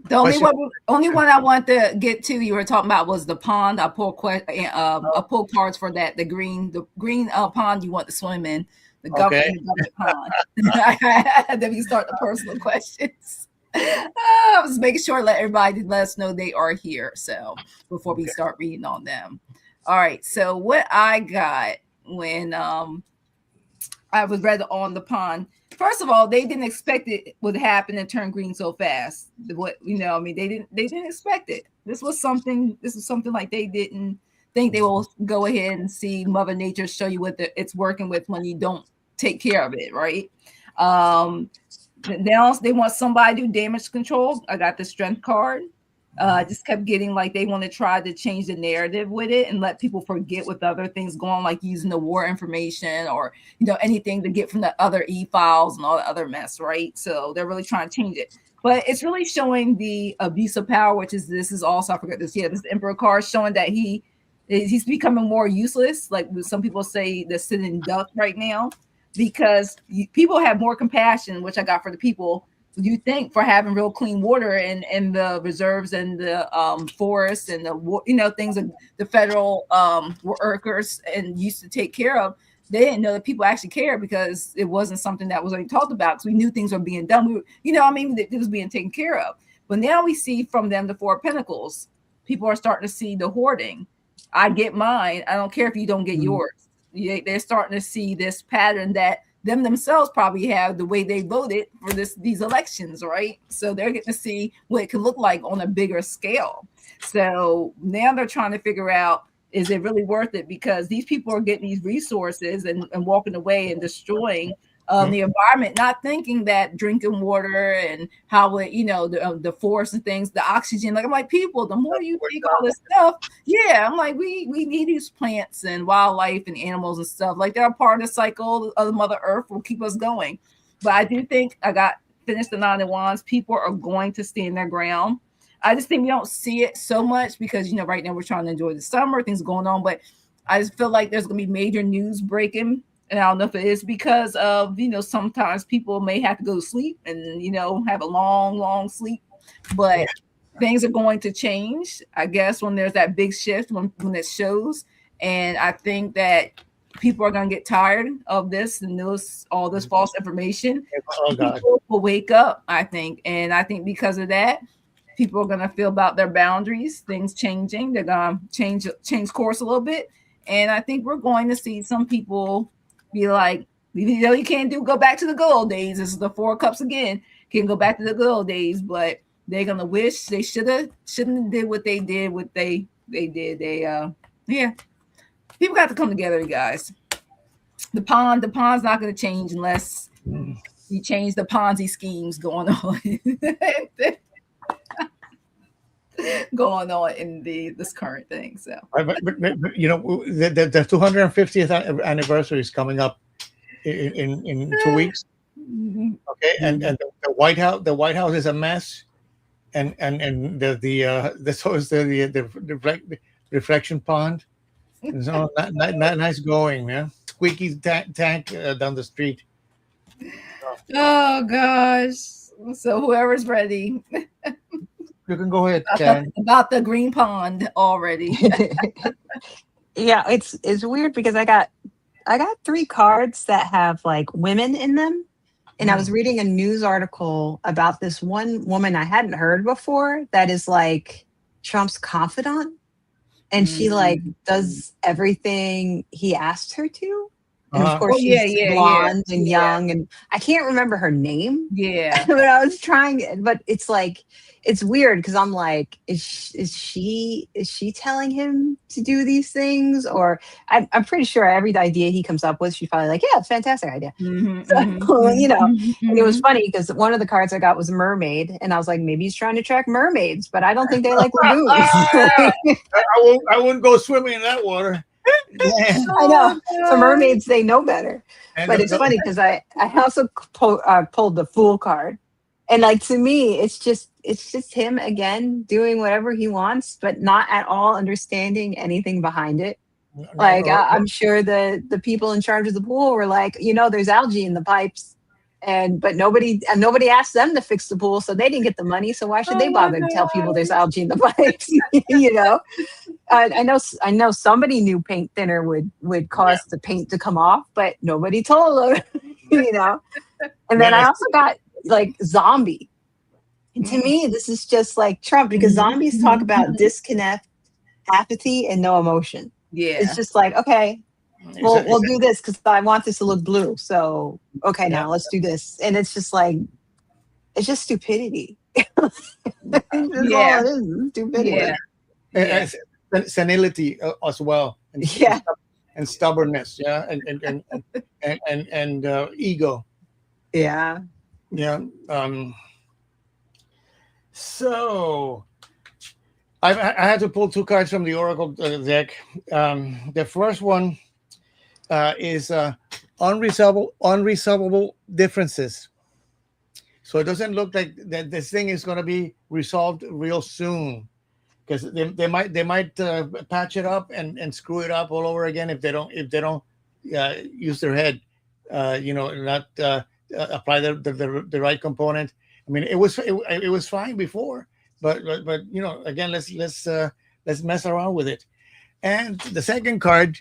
The only one I want to get to you were talking about was the pond. I pulled cards for that. The green pond you want to swim in. The government pond. Then we start the personal questions. I was making sure let us know they are here. So before we start reading on them. All right. So what I got when I was read on the pond. First of all, they didn't expect it would happen and turn green so fast. They didn't expect it. This was something like they didn't think they will go ahead and see Mother Nature show you what it's working with when you don't take care of it, right? Now they want somebody to do damage control. I got the strength card. Just kept getting like they want to try to change the narrative with it and let people forget with other things going, like using the war information or anything to get from the other e-files and all the other mess, right? So they're really trying to change it, but it's really showing the abuse of power, which is this Emperor card showing that he's becoming more useless. Like some people say, the sitting duck right now, because people have more compassion, which I got for the people. You think for having real clean water in the reserves and the forests and the things that the federal workers and used to take care of, they didn't know that people actually care because it wasn't something that was already talked about. Because we knew things were being done. It was being taken care of. But now we see from them the Four of Pentacles. People are starting to see the hoarding. I get mine. I don't care if you don't get yours. They're starting to see this pattern that them themselves probably have the way they voted for these elections, right? So they're getting to see what it could look like on a bigger scale. So now they're trying to figure out, is it really worth it? Because these people are getting these resources and walking away and destroying the environment, not thinking that drinking water and how it, the forest and things, the oxygen, like I'm like, people, the more you take all this stuff, I'm like, we need these plants and wildlife and animals and stuff. Like they're a part of the cycle of the Mother Earth, will keep us going. But I do think finished the Nine of Wands. People are going to stand their ground. I just think we don't see it so much because, right now we're trying to enjoy the summer, things going on, but I just feel like there's going to be major news breaking. And I don't know if it is because of, sometimes people may have to go to sleep and, have a long, long sleep. But things are going to change, I guess, when there's that big shift, when it shows. And I think that people are going to get tired of this and all this false information. Oh, God. People will wake up, I think. And I think because of that, people are going to feel about their boundaries, things changing. They're going to change course a little bit. And I think we're going to see some people be like, you can't go back to the good old days. This is the Four of Cups again. Can't go back to the good old days, but they're gonna wish they shouldn't have did what they did. What they did. People got to come together, you guys. The pond's not gonna change unless you change the Ponzi schemes going on. Going on in this current thing. So, but the 250th anniversary is coming up in 2 weeks. Okay, and the White House is a mess, and so is the reflection pond. So not nice going, yeah. Squeaky tank down the street. Oh gosh! So whoever's ready. You can go ahead, about the green pond already. Yeah, it's weird because I got 3 cards that have like women in them. And I was reading a news article about this one woman I hadn't heard before that is like Trump's confidant. And she like does everything he asked her to. And of course, she's blonde and young, and I can't remember her name. Yeah, but I was trying. But it's like it's weird because I'm like, is she telling him to do these things, or I'm pretty sure every idea he comes up with, she's probably like, yeah, fantastic idea. So, you know, and it was funny because one of the cards I got was a mermaid, and I was like, maybe he's trying to attract mermaids, but I don't think they like lagoons. I wouldn't go swimming in that water. I know. For mermaids, they know better. But it's funny because I also pulled the Fool card, and like to me, it's just him again doing whatever he wants, but not at all understanding anything behind it. Like I'm sure the people in charge of the pool were like, you know, there's algae in the pipes, but nobody asked them to fix the pool, so they didn't get the money. So why should they bother to tell people there's algae in the pipes? You know. I know somebody knew paint thinner would cause the paint to come off, but nobody told them, you know. And then I also got like zombie. And to me, this is just like Trump because zombies talk about disconnect, apathy, and no emotion. Yeah. It's just like, okay, we'll do this because I want this to look blue. So, okay, now let's do this. And it's just like, it's just stupidity. That's all it is, stupidity. Yeah. Senility as well, and stubbornness, and ego, So I had to pull 2 cards from the Oracle deck. The first one is unresolvable differences. So it doesn't look like that this thing is going to be resolved real soon. Because they might patch it up and screw it up all over again if they don't use their head, not apply the right component. I mean, it was fine before, but you know, again, let's mess around with it. And the second card,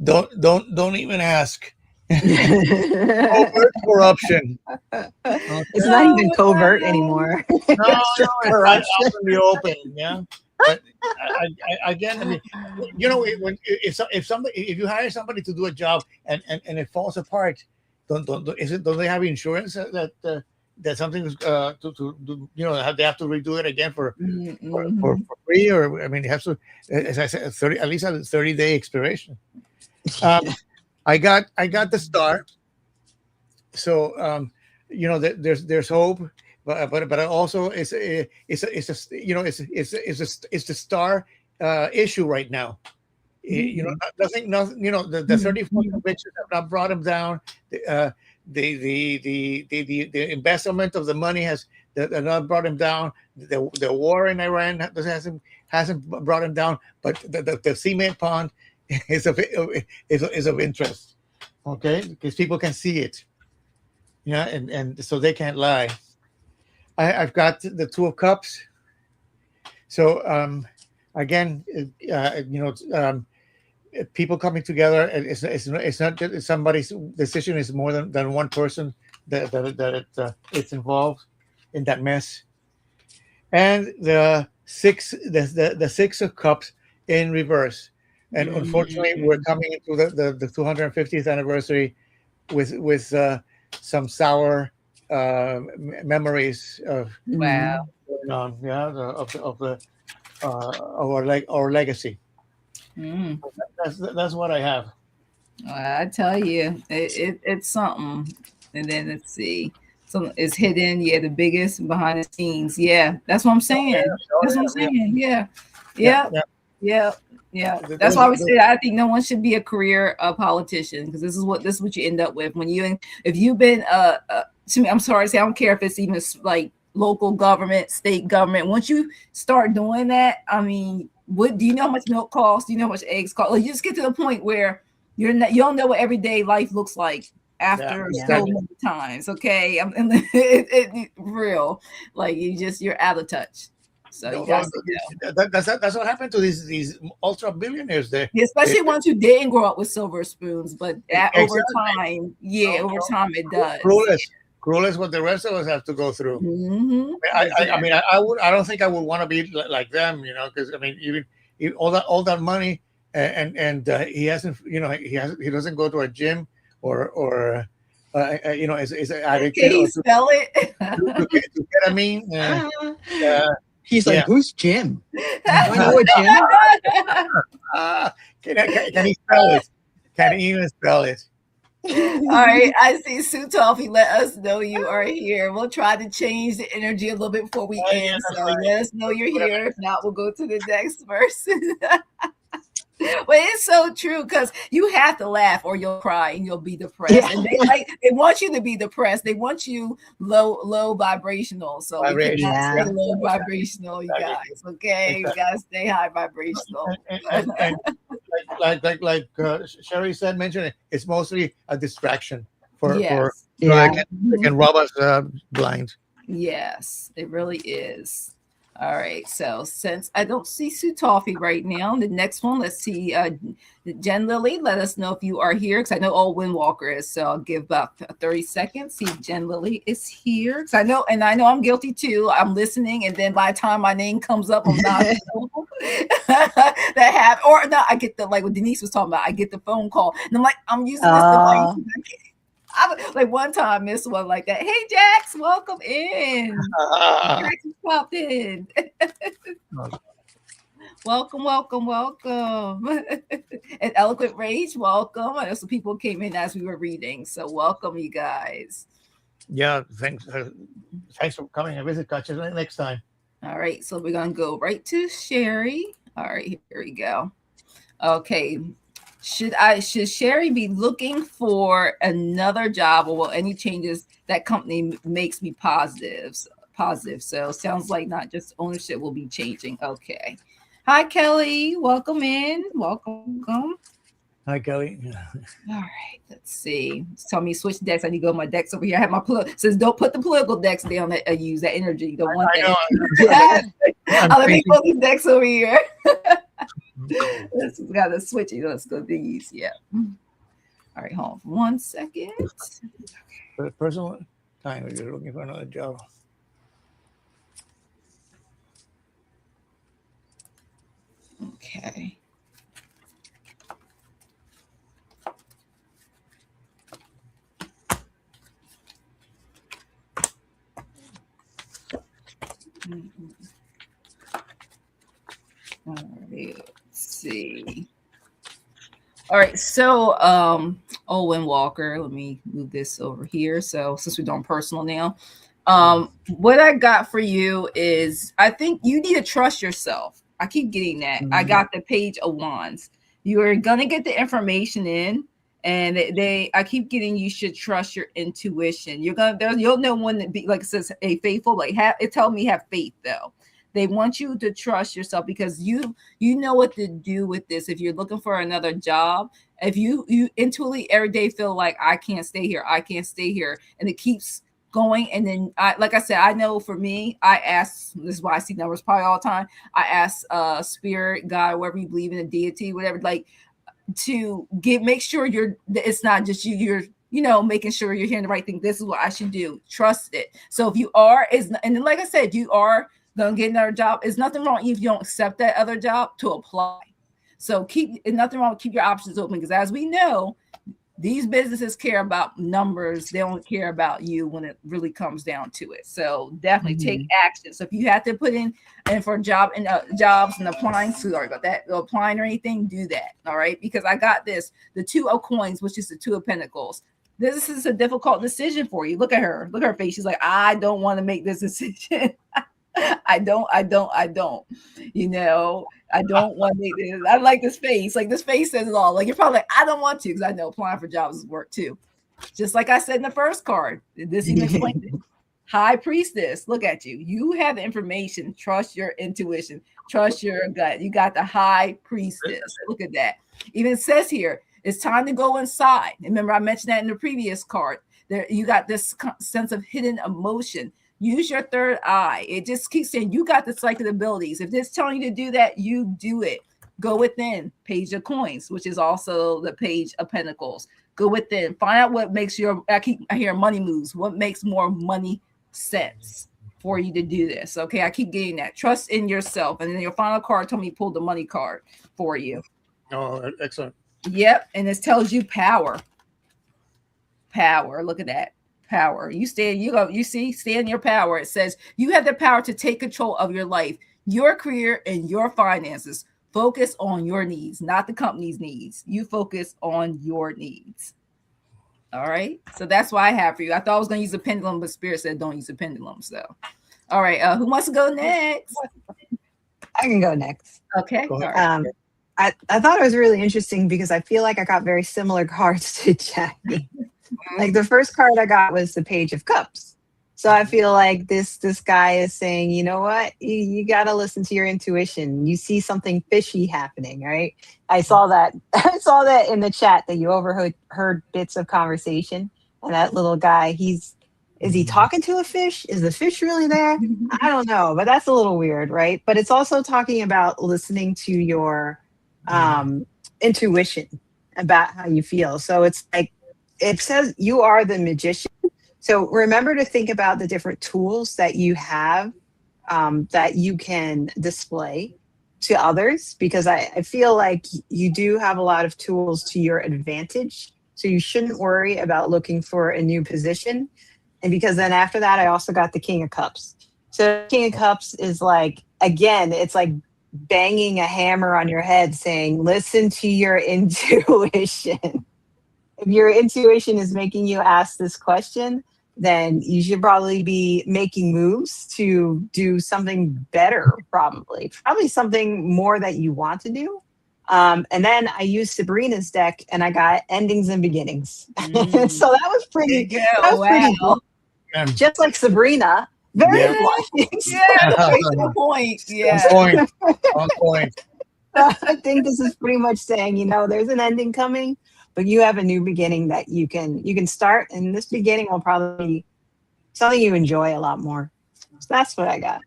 don't even ask. Covert corruption. It's not even covert anymore. No, it's right out in the open. Yeah, but again, I mean, you know, if you hire somebody to do a job and it falls apart, don't they have insurance that something's to you know they have to redo it again for free, or I mean, it has to, as I said, at least a 30-day expiration. I got the star, so you know there's hope, but also it's a you know it's the star issue right now. You know, nothing. You know, the 34 convictions have not brought him down. The embezzlement of the money has not brought him down. The war in Iran hasn't brought him down. But the cement pond is of interest, okay, because people can see it, and so they can't lie. I've got the 2 of Cups, so again, people coming together. It's not just somebody's decision. It's more than one person that it's involved in that mess. And the 6 of Cups in reverse. And unfortunately, we're coming into the 250th anniversary with some sour memories of wow going on, of our legacy. That's what I have. I tell you, it's something. And then let's see. So it's hidden, the biggest behind the scenes. Yeah, that's what I'm saying. That's what I'm saying. Yeah. That's why we say I think no one should be a career politician, because this is what you end up with when if you've been to me. I'm sorry to say, I don't care if it's even like local government, state government. Once you start doing that, I mean, what do you know how much milk costs? Do you know how much eggs cost? Like, you just get to the point where you don't know what everyday life looks like. after so many times. Okay, it real, like you're out of touch. So you guys that's what happened to these ultra billionaires there. Especially ones who didn't grow up with silver spoons, but over time, it does. Cruel is what the rest of us have to go through. Mm-hmm. I mean, I don't think I would want to be like them, because I mean, even all that money, and he hasn't, he doesn't go to a gym or is addicted. Can you spell it? To ketamine. He's like, who's Jim? Do I know a Jim? Can he spell it? Can he even spell it? All right, I see Sue Toffee. Let us know you are here. We'll try to change the energy a little bit before we end. So let us know you're here. If not, we'll go to the next person. Well, it's so true because you have to laugh or you'll cry and you'll be depressed. Yeah. And they want you to be depressed. They want you low vibrational. So we cannot stay low vibrational, you guys. Okay, you gotta stay high vibrational. And like Sherry said, mentioned it's mostly a distraction so they can rob us blind. Yes, it really is. All right, so since I don't see Sue Toffee right now, the next one, let's see, Jen Lily, let us know if you are here, because I know Owen Walker is, so I'll give about 30 seconds, see if Jen Lily is here, because I know I'm guilty too. I'm listening, and then by the time my name comes up, I'm not I get like what Denise was talking about, I get the phone call, and I'm like, I'm using this device. Like one time, missed one like that. Hey, Jax, welcome in. Jax has popped in. Welcome. And Eloquent Rage, welcome. I know some people came in as we were reading, so welcome, you guys. Yeah, thanks for coming and visit. Catch you next time. All right, so we're gonna go right to Sherry. All right, here we go. Okay. Should Sherry be looking for another job, or will any changes that company makes me positive? So sounds like not just ownership will be changing. Okay. Hi, Kelly. Welcome in. Welcome. Hi, Kelly. All right. Let's see. Tell me switch decks. I need to go to my decks over here. I have my says don't put the political decks down that I use that energy. Don't want that. Let me put these decks over here. Let's got to switch it. Let's go these. Yeah. All right, hold on for 1 second. For personal time, if you're looking for another job. Okay. All right, let's see. All right, so Owen Walker, let me move this over here. So since we're doing personal now, what I got for you is I think you need to trust yourself. I keep getting that. Mm-hmm. I got the Page of Wands. You are gonna get the information in, and I keep getting you should trust your intuition. You'll know when to be, like it says, a faithful, like it tells me have faith though. They want you to trust yourself because you know what to do with this. If you're looking for another job, if you intuitively every day feel like I can't stay here, and it keeps going, and then like I said, I know for me, I ask. This is why I see numbers probably all the time. I ask spirit, God, whatever you believe in, a deity, whatever, like to make sure it's not just you're making sure you're hearing the right thing. This is what I should do. Trust it. So if you are, and then like I said, you are gonna get another job. There's nothing wrong if you don't accept that other job to apply. So nothing wrong with keep your options open, because as we know, these businesses care about numbers. They don't care about you when it really comes down to it. So definitely take action. So if you have to put in for a job and jobs and applying, sorry about that, applying or anything, do that. All right, because I got this, the Two of Coins, which is the Two of Pentacles. This is a difficult decision for you. Look at her face. She's like, I don't want to make this decision. I don't, I don't want to make this. I like this face. Like this face says it all. Like you're probably like, I don't want to, because I know applying for jobs is work too. Just like I said in the first card. This even explained it. High Priestess, look at you. You have the information. Trust your intuition. Trust your gut. You got the High Priestess. Look at that. Even says here, It's time to go inside. Remember, I mentioned that in the previous card. There, you got this sense of hidden emotion. Use your third eye. It just keeps saying you got the psychic abilities. If it's telling you to do that, you do it. Go within. Page of Coins, which is also the Page of Pentacles. Go within. Find out what makes I hear money moves. What makes more money sense for you to do this? Okay, I keep getting that. Trust in yourself. And then your final card told me pull the money card for you. Oh, excellent. Yep, and it tells you power. Power. Look at that. Power. You stand, you see, stand in your power. It says you have the power to take control of your life, your career, and your finances. Focus on your needs, not the company's needs. You focus on your needs. All right. So that's what I have for you. I thought I was going to use a pendulum, but Spirit said don't use a pendulum. So, all right. Who wants to go next? I can go next. Okay. All right. I thought it was really interesting because I feel like I got very similar cards to Jackie. Like the first card I got was the Page of Cups. So I feel like this guy is saying, you know what, you got to listen to your intuition. You see something fishy happening, right? I saw that in the chat that you overheard bits of conversation. And that little guy, is he talking to a fish? Is the fish really there? I don't know, but that's a little weird, right? But it's also talking about listening to your intuition about how you feel. So it's like, it says you are the magician. So remember to think about the different tools that you have that you can display to others, because I feel like you do have a lot of tools to your advantage. So you shouldn't worry about looking for a new position. And because then after that, I also got the King of Cups. So King of Cups is like, again, it's like banging a hammer on your head saying, listen to your intuition. If your intuition is making you ask this question, then you should probably be making moves to do something better, probably something more that you want to do. And then I used Sabrina's deck and I got endings and beginnings. So that was pretty, pretty cool. Just like Sabrina. Very blunt. On point. Yeah. On point. I think this is pretty much saying, there's an ending coming, but you have a new beginning that you can start, and this beginning will probably be something you enjoy a lot more. So that's what I got.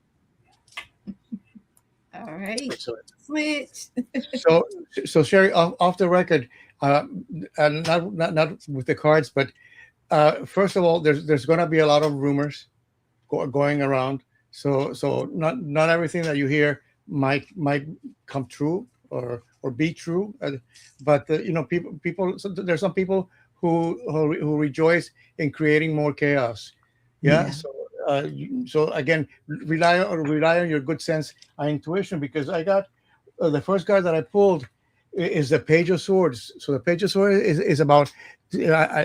All right. Switch. So Sherry, off the record, not with the cards, but first of all, there's going to be a lot of rumors going around. So not everything that you hear might come true or be true, but people. So there's some people who rejoice in creating more chaos. Yeah. So again, rely on your good sense and intuition, because I got the first card that I pulled is the Page of Swords. So the Page of Swords is about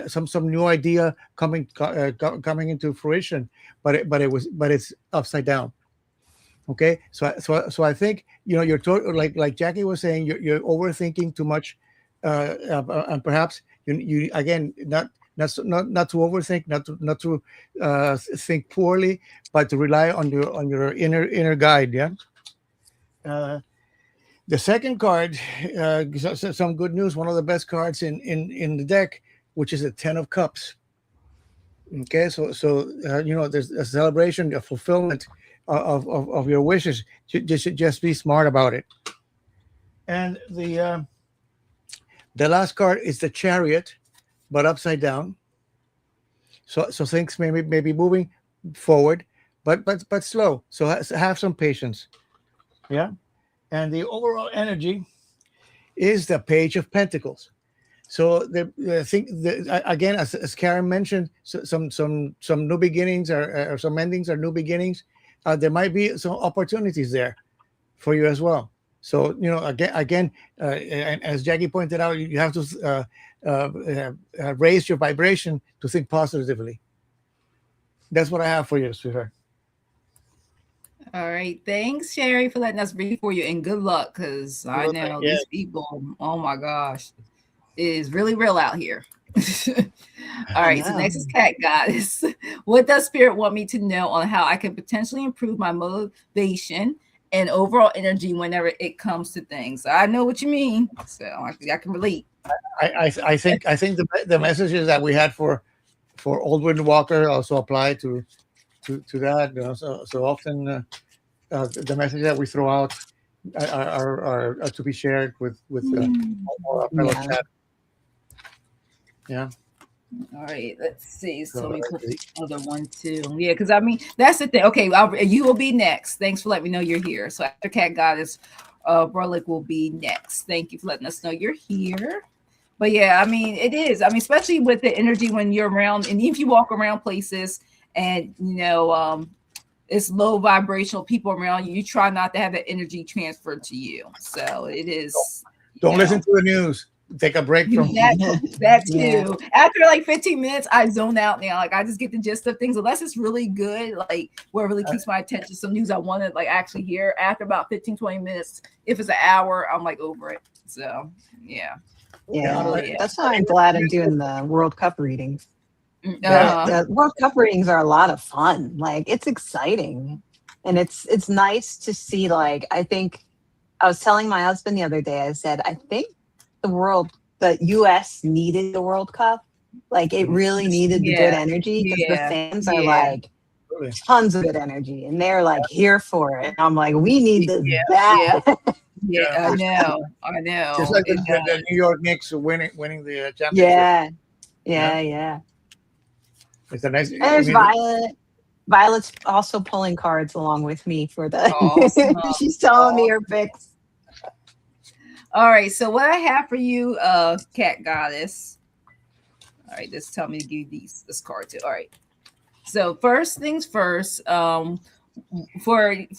some new idea coming into fruition, but it's upside down. Okay, so I think you're like Jackie was saying, you're overthinking too much, and perhaps you again not to overthink, not to think poorly, but to rely on your inner guide. Yeah. The second card, some good news. One of the best cards in the deck, which is the 10 of Cups. Okay, so there's a celebration, a fulfillment of your wishes. Just be smart about it. And the last card is the Chariot, but upside down. So things may be moving forward, but slow. So have some patience. Yeah. And the overall energy is the Page of Pentacles. So I think again, as Caryn mentioned, some new beginnings or some endings or new beginnings. There might be some opportunities there for you as well. So again, and as Jackie pointed out, you have to raise your vibration to think positively. That's what I have for you, sweetheart. All right. Thanks, Sherry, for letting us read for you, and good luck, because I know these people, oh my gosh, it is really real out here. All right. So next is Cat Goddess. What does Spirit want me to know on how I can potentially improve my motivation and overall energy whenever it comes to things. So I know what you mean. So I can relate. I think the messages that we had for Old Wind Walker also apply to that. So often the message that we throw out are to be shared with our fellow chat. Yeah. All right, let's see. So let me put the other one too. Yeah, because I mean that's the thing. Okay, you will be next. Thanks for letting me know you're here. So after Cat Goddess, Berlick will be next. Thank you for letting us know you're here. But yeah, I mean it is. I mean, especially with the energy when you're around, and if you walk around places and it's low vibrational people around you, you try not to have that energy transferred to you. So it is. Don't listen to the news. Take a break from that too. Yeah. After like 15 minutes, I zone out now. Like I just get the gist of things, unless it's really good, like where it really keeps my attention. Some news I want to like actually hear. After about 15-20 minutes, if it's an hour, I'm like over it. So yeah. That's why I'm glad I'm doing the World Cup readings. The World Cup readings are a lot of fun. Like it's exciting, and it's nice to see. Like I think I was telling my husband the other day. I said I think the U.S. needed the World Cup. Like it really needed the good energy because the fans are like tons of good energy, and they're like here for it. And I'm like, we need this bad. I know. Just like the New York Knicks winning the championship. Yeah. It's a nice. And there's Violet. Violet's also pulling cards along with me for the. She's telling me her picks. All right, so what I have for you, Cat Goddess. All right, just tell me to give you this card too. All right. So first things first, for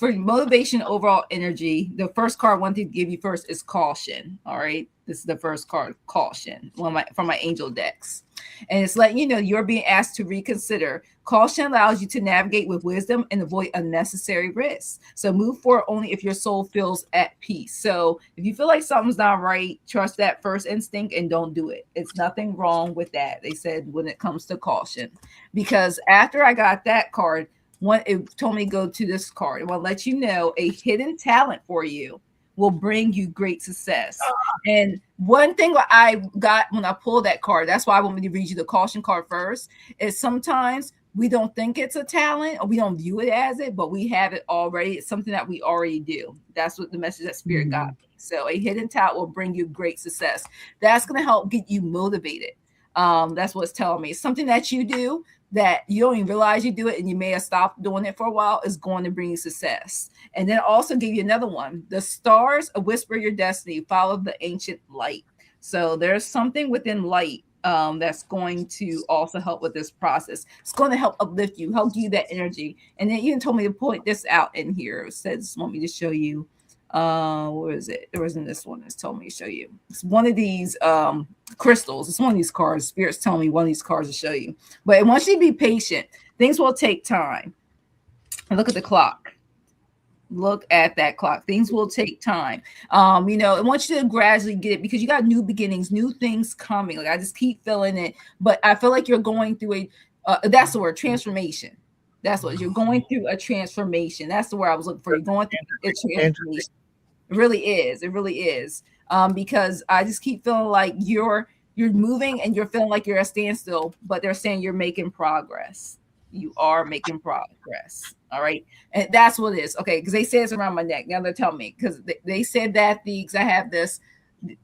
motivation, overall energy, the first card I want to give you first is caution. All right. This is the first card, caution, from my angel decks. And it's letting you know you're being asked to reconsider. Caution allows you to navigate with wisdom and avoid unnecessary risks. So move forward only if your soul feels at peace. So if you feel like something's not right, trust that first instinct and don't do it. It's nothing wrong with that. They said when it comes to caution, because after I got that card, it told me to go to this card. It will let you know a hidden talent for you will bring you great success. And one thing I got when I pulled that card, that's why I want me to read you the caution card first, is sometimes we don't think it's a talent or we don't view it as it, but we have it already. It's something that we already do. That's what the message that Spirit got me. So a hidden talent will bring you great success. That's going to help get you motivated. That's what it's telling me. It's something that you do that you don't even realize you do it, and you may have stopped doing it for a while, is going to bring you success. And then also give you another one. The stars whisper your destiny. Follow the ancient light. So there's something within light that's going to also help with this process. It's going to help uplift you, help give you that energy. And then you even told me to point this out in here. It says, want me to show you. Where is it? There wasn't this one that's told me to show you. It's one of these crystals. It's one of these cards. Spirit's telling me one of these cards to show you. But it wants you to be patient. Things will take time. And look at the clock. Look at that clock. Things will take time. It wants you to gradually get it because you got new beginnings, new things coming. Like I just keep feeling it. But I feel like you're going through that's the word, transformation. That's what you're going through, a transformation. That's the word I was looking for. You're going through a transformation. It really is. It really is. Because I just keep feeling like you're moving and you're feeling like you're at a standstill, but they're saying you're making progress. You are making progress. All right. And that's what it is. Okay. Because they say it's around my neck. Now they're telling me, because they said that because I have this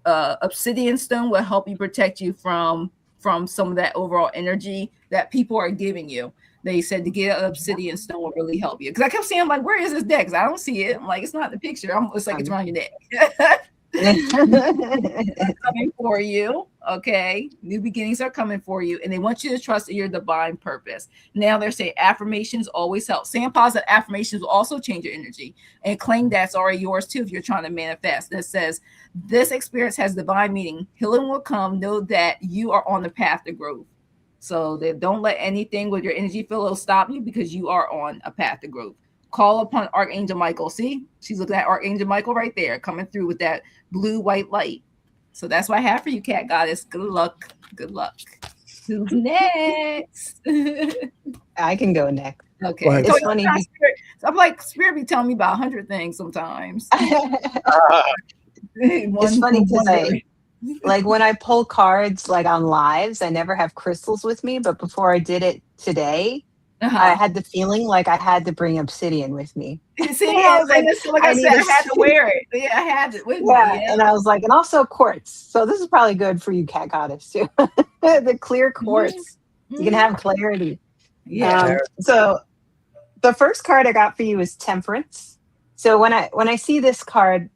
obsidian stone will help you protect you from some of that overall energy that people are giving you. They said to get an obsidian stone will really help you. Because I kept saying, I'm like, where is this deck? Because I don't see it. I'm like, it's not in the picture. It's like it's around your neck. Coming for you. Okay. New beginnings are coming for you. And they want you to trust in your divine purpose. Now they're saying affirmations always help. Saying positive affirmations will also change your energy. And claim that's already yours too if you're trying to manifest. That says, this experience has divine meaning. Healing will come. Know that you are on the path to growth. So they don't let anything with your energy field stop you because you are on a path to growth. Call upon Archangel Michael. See, she's looking at Archangel Michael right there, coming through with that blue white light. So that's what I have for you, Cat Goddess. Good luck. Good luck. Who's next? I can go next. Okay. Ahead. It's funny. So I'm like, Spirit be telling me about 100 things sometimes. It's funny because like when I pull cards like on lives, I never have crystals with me. But before I did it today, I had the feeling like I had to bring obsidian with me. See, I was like I said, I had to wear it. Yeah, I had it with me. Yeah. And I was like, and also quartz. So this is probably good for you, cat goddess, too. The clear quartz. You can have clarity. Yeah. So the first card I got for you is Temperance. So when I see this card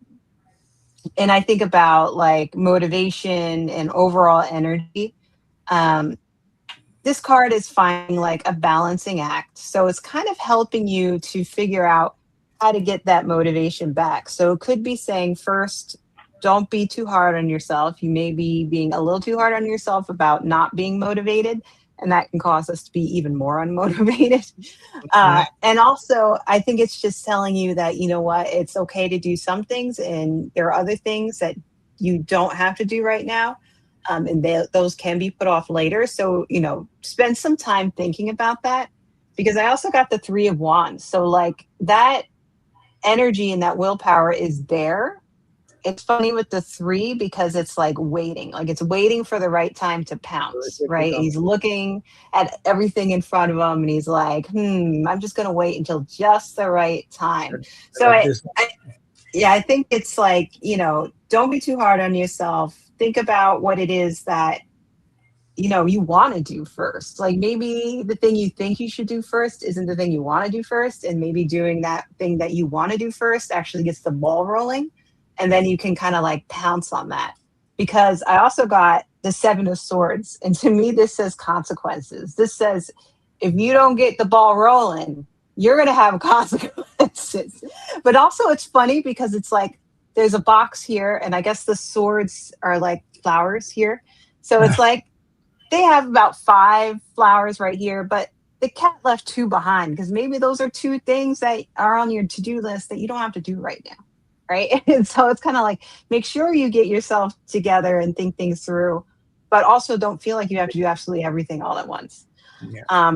and I think about like motivation and overall energy, this card is finding like a balancing act. So it's kind of helping you to figure out how to get that motivation back. So it could be saying, first, don't be too hard on yourself. You may be being a little too hard on yourself about not being motivated, and that can cause us to be even more unmotivated. And also, I think it's just telling you that, you know what, it's okay to do some things, and there are other things that you don't have to do right now. And those can be put off later. So, spend some time thinking about that, because I also got the 3 of Wands. So like that energy and that willpower is there. It's funny with the 3 because it's like it's waiting for the right time to pounce, right? He's looking at everything in front of him and he's like, I'm just going to wait until just the right time. So I think it's like, don't be too hard on yourself. Think about what it is that, you want to do first. Like maybe the thing you think you should do first isn't the thing you want to do first. And maybe doing that thing that you want to do first actually gets the ball rolling. And then you can kind of like pounce on that. Because I also got the 7 of Swords. And to me, this says consequences. This says, if you don't get the ball rolling, you're going to have consequences. But also it's funny because it's like, there's a box here, and I guess the swords are like flowers here. So it's like they have about 5 flowers right here, but the cat left 2 behind because maybe those are 2 things that are on your to-do list that you don't have to do right now, right? And so it's kind of like, make sure you get yourself together and think things through, but also don't feel like you have to do absolutely everything all at once. Yeah.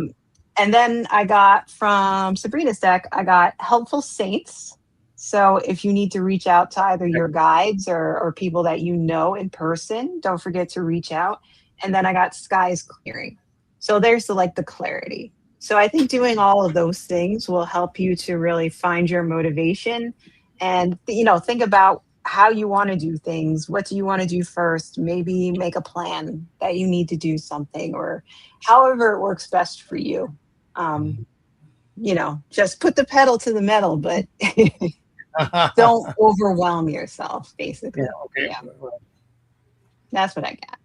And then I got from Sabrina's deck, I got Helpful Saints. So if you need to reach out to either your guides or people that you know in person, don't forget to reach out. And then I got Skies Clearing. So there's the clarity. So I think doing all of those things will help you to really find your motivation and, think about how you want to do things. What do you want to do first? Maybe make a plan that you need to do something, or however it works best for you. Just put the pedal to the metal, but don't overwhelm yourself, basically. Yeah. That's what I got.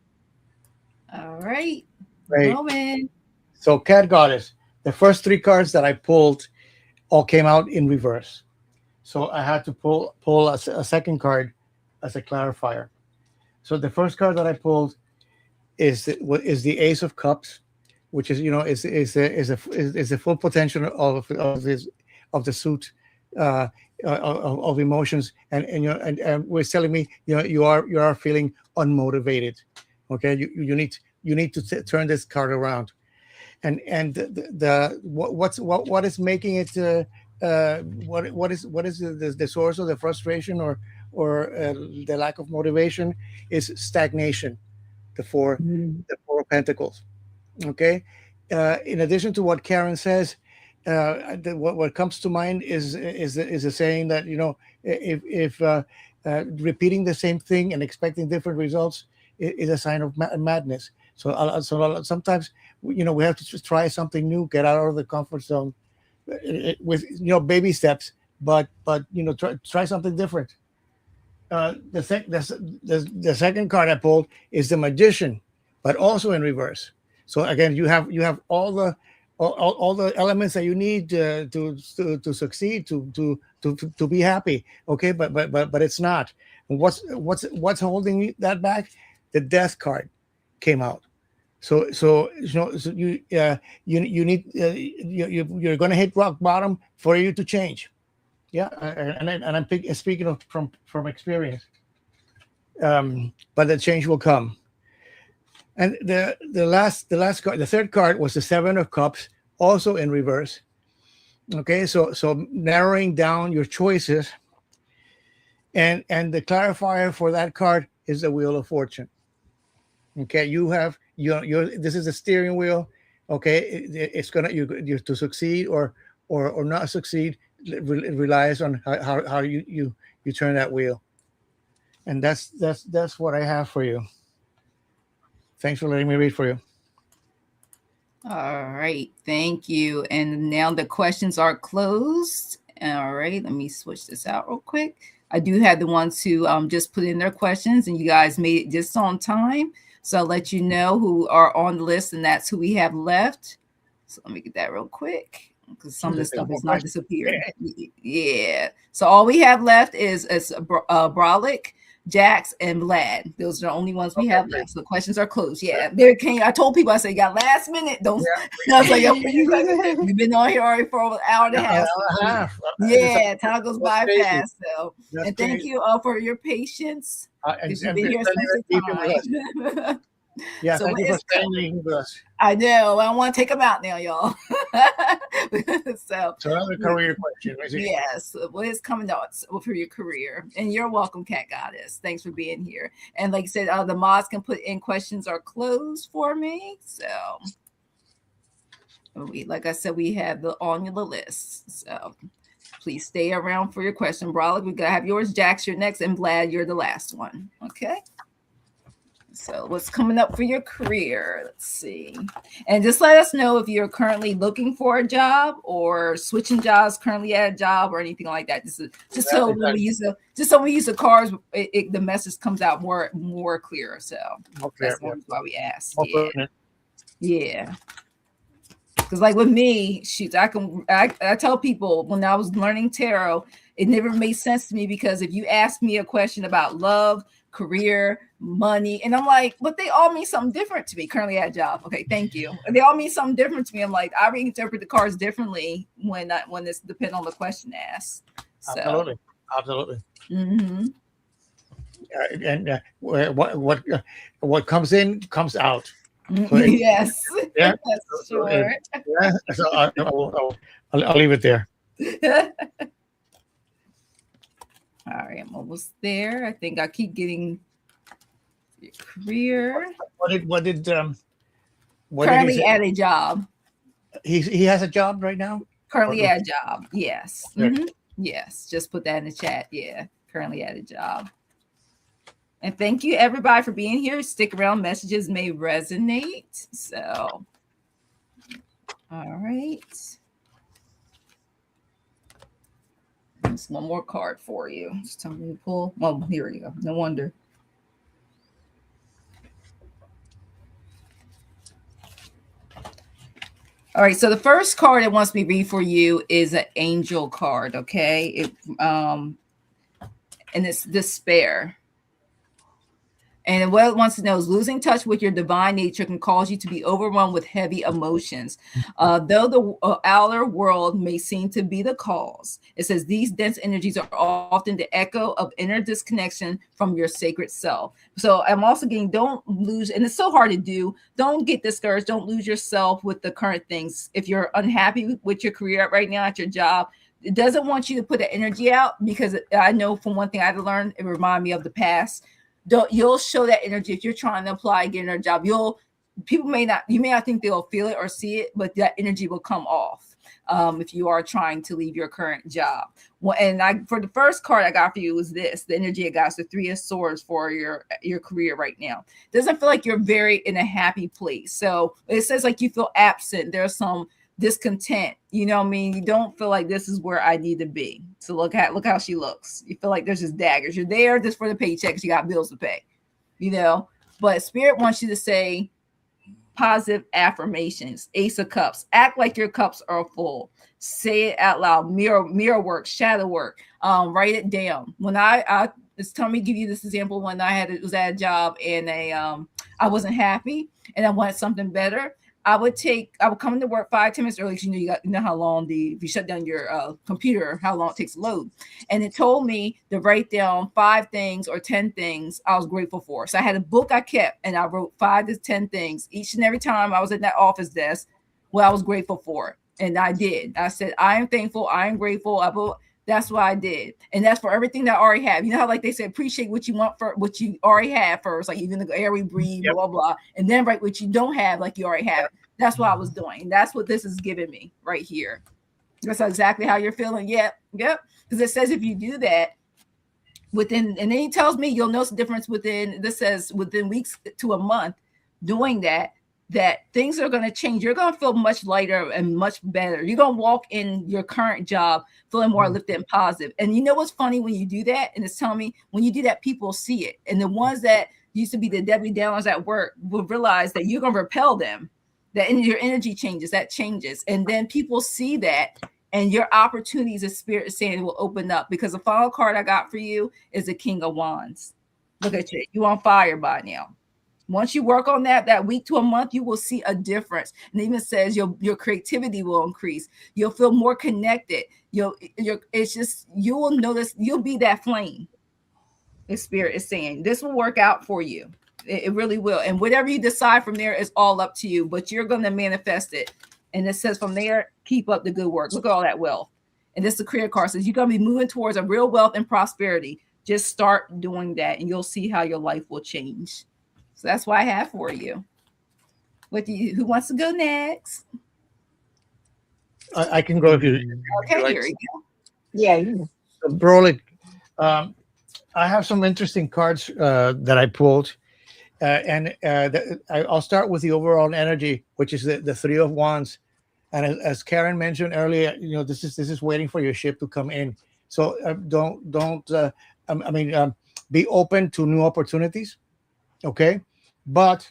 All right. Roman. So Cat Goddess, the first 3 cards that I pulled all came out in reverse. So I had to pull a second card as a clarifier. So the first card that I pulled is the Ace of Cups, which is is the full potential of the suit of emotions, and was telling me you are feeling unmotivated. Okay, you need to turn this card around, and what is making it what is the source of the frustration or the lack of motivation is stagnation, the 4 of Pentacles. Okay, in addition to what Caryn says, what comes to mind is a saying that if repeating the same thing and expecting different results is a sign of madness. So sometimes we have to just try something new, get out of the comfort zone with baby steps, but try something different. The second card I pulled is the Magician, but also in reverse. So again, you have all the elements that you need to succeed, to be happy. Okay, but it's not. And what's holding that back? The Death card came out. So you need you're going to hit rock bottom for you to change. Yeah, and I'm speaking from experience. But the change will come. And the last card, the third card was the Seven of Cups, also in reverse. Okay, so narrowing down your choices, and the clarifier for that card is the Wheel of Fortune. Okay, you have your this is the steering wheel. Okay, it's gonna you to succeed or not succeed. It relies on how you turn that wheel, and that's what I have for you. Thanks for letting me read for you. All right, thank you. And now the questions are closed. All right, let me switch this out real quick. I do have the ones who just put in their questions, and you guys made it just on time. So I'll let you know who are on the list, and that's who we have left. So let me get that real quick, because some of the stuff is not disappeared. Yeah. So all we have left is Brolic, Jax, and Vlad. Those are the only ones we have left. So the questions are closed. Yeah, there came. I told people, I said, you got last minute. Don't. Yeah. I was like, you've been on here already for an hour and a half. Yeah, time goes by fast. So, and thank you for your patience. You've been here since the time. Yeah, so thank you for staying with us. I know. I don't want to take them out now, y'all. So another career question. Yes. What is coming out for your career? And you're welcome, Cat Goddess. Thanks for being here. And like I said, the mods can put in questions are closed for me. So like I said, we have on the list. So please stay around for your question. Brolic, we gotta have yours. Jax, you're next, and Vlad, you're the last one. Okay. So what's coming up for your career? Let's see. And just let us know if you're currently looking for a job or switching jobs, currently at a job or anything like that. Just so when we use the cards, the message comes out more clear. So that's why we ask. Yeah. Because like with me, shoot, I tell people when I was learning tarot, it never made sense to me, because if you ask me a question about love, career, money, and I'm like, but they all mean something different to me. Currently at a job. Okay, thank you. And they all mean something different to me. I'm like, I reinterpret the cards differently when it's depend on the question asked. So. Absolutely. Mm-hmm. And what comes in comes out. So yes. Yeah. That's sure. Yeah. So I'll leave it there. All right, I'm almost there. I think I keep getting your career. What did currently at a job? He has a job right now? Currently at a job, yes. Mm-hmm. Yes, just put that in the chat. Yeah, currently at a job. And thank you everybody for being here. Stick around, messages may resonate. So, all right. Just one more card for you. Just tell me to pull. Oh, here we go. No wonder. All right. So the first card it wants me to read for you is an angel card. Okay. And it's despair. And what it wants to know is losing touch with your divine nature can cause you to be overwhelmed with heavy emotions. Though the outer world may seem to be the cause, it says these dense energies are often the echo of inner disconnection from your sacred self. So I'm also getting, don't lose, and it's so hard to do, don't get discouraged, don't lose yourself with the current things. If you're unhappy with your career right now at your job, it doesn't want you to put the energy out, because I know from one thing I had to learn, it reminded me of the past. You'll show that energy if you're trying to apply again a job. You may not think they'll feel it or see it, but that energy will come off if you are trying to leave your current job. Well, and for the first card I got for you was this: the energy of God, the Three of Swords for your career right now. Doesn't feel like you're very in a happy place. So it says like you feel absent. There's some discontent, you know what I mean? You don't feel like this is where I need to be. So look how she looks. You feel like there's just daggers. You're there just for the paychecks. You got bills to pay, you know. But Spirit wants you to say positive affirmations. Ace of Cups. Act like your cups are full. Say it out loud. Mirror work, shadow work. Write it down. When it's time me give you this example. When was at a job and I wasn't happy and I wanted something better. I would come into work 5-10 minutes early, because you know how long if you shut down your computer, how long it takes to load. And it told me to write down 5 things or 10 things I was grateful for. So I had a book I kept, and I wrote 5 to 10 things each and every time I was at that office desk what I was grateful for. And I did. I said, I am thankful, I am grateful. That's what I did. And that's for everything that I already have. You know how, like they say, appreciate what you want for what you already have first, like even the air we breathe, blah, blah, and then write what you don't have, like you already have. That's what I was doing. That's what this is giving me right here. That's exactly how you're feeling. Yep. Because it says if you do that within, and then he tells me you'll notice the difference within weeks to a month doing that things are going to change. You're going to feel much lighter and much better. You're going to walk in your current job feeling more lifted and positive. And you know what's funny when you do that? And it's telling me when you do that, people see it. And the ones that used to be the Debbie Downers at work will realize that you're going to repel them, that your energy changes, that changes. And then people see that, and your opportunities, as Spirit is saying, will open up. Because the final card I got for you is the King of Wands. Look at you. You're on fire by now. Once you work on that week to a month, you will see a difference. And it even says your creativity will increase. You'll feel more connected. You will notice you'll be that flame. The Spirit is saying this will work out for you. It really will. And whatever you decide from there is all up to you, but you're going to manifest it. And it says from there, keep up the good work. Look at all that wealth. And this is the career card says you're going to be moving towards a real wealth and prosperity. Just start doing that, and you'll see how your life will change. So that's what I have for you. Who wants to go next? I can go if you. Okay, here we go. Yeah. So, Broly, I have some interesting cards that I pulled, and I'll start with the overall energy, which is the 3 of Wands. And as Caryn mentioned earlier, this is waiting for your ship to come in. So be open to new opportunities. Okay, but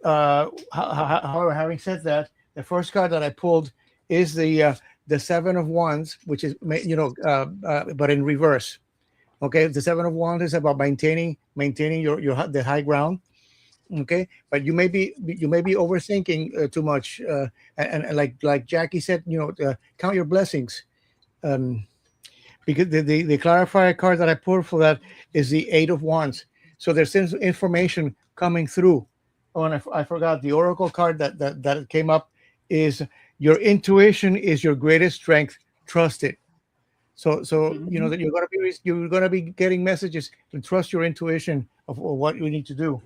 however, having said that, the first card that I pulled is the 7 of Wands, which is but in reverse. Okay, the 7 of Wands is about maintaining the high ground. Okay, but you may be overthinking too much, and like Jackie said, count your blessings. Because the clarifier card that I pulled for that is the 8 of Wands. So there's information coming through. Oh, and I forgot the oracle card that came up is your intuition is your greatest strength. Trust it. So that you're gonna be getting messages to trust your intuition of what you need to do.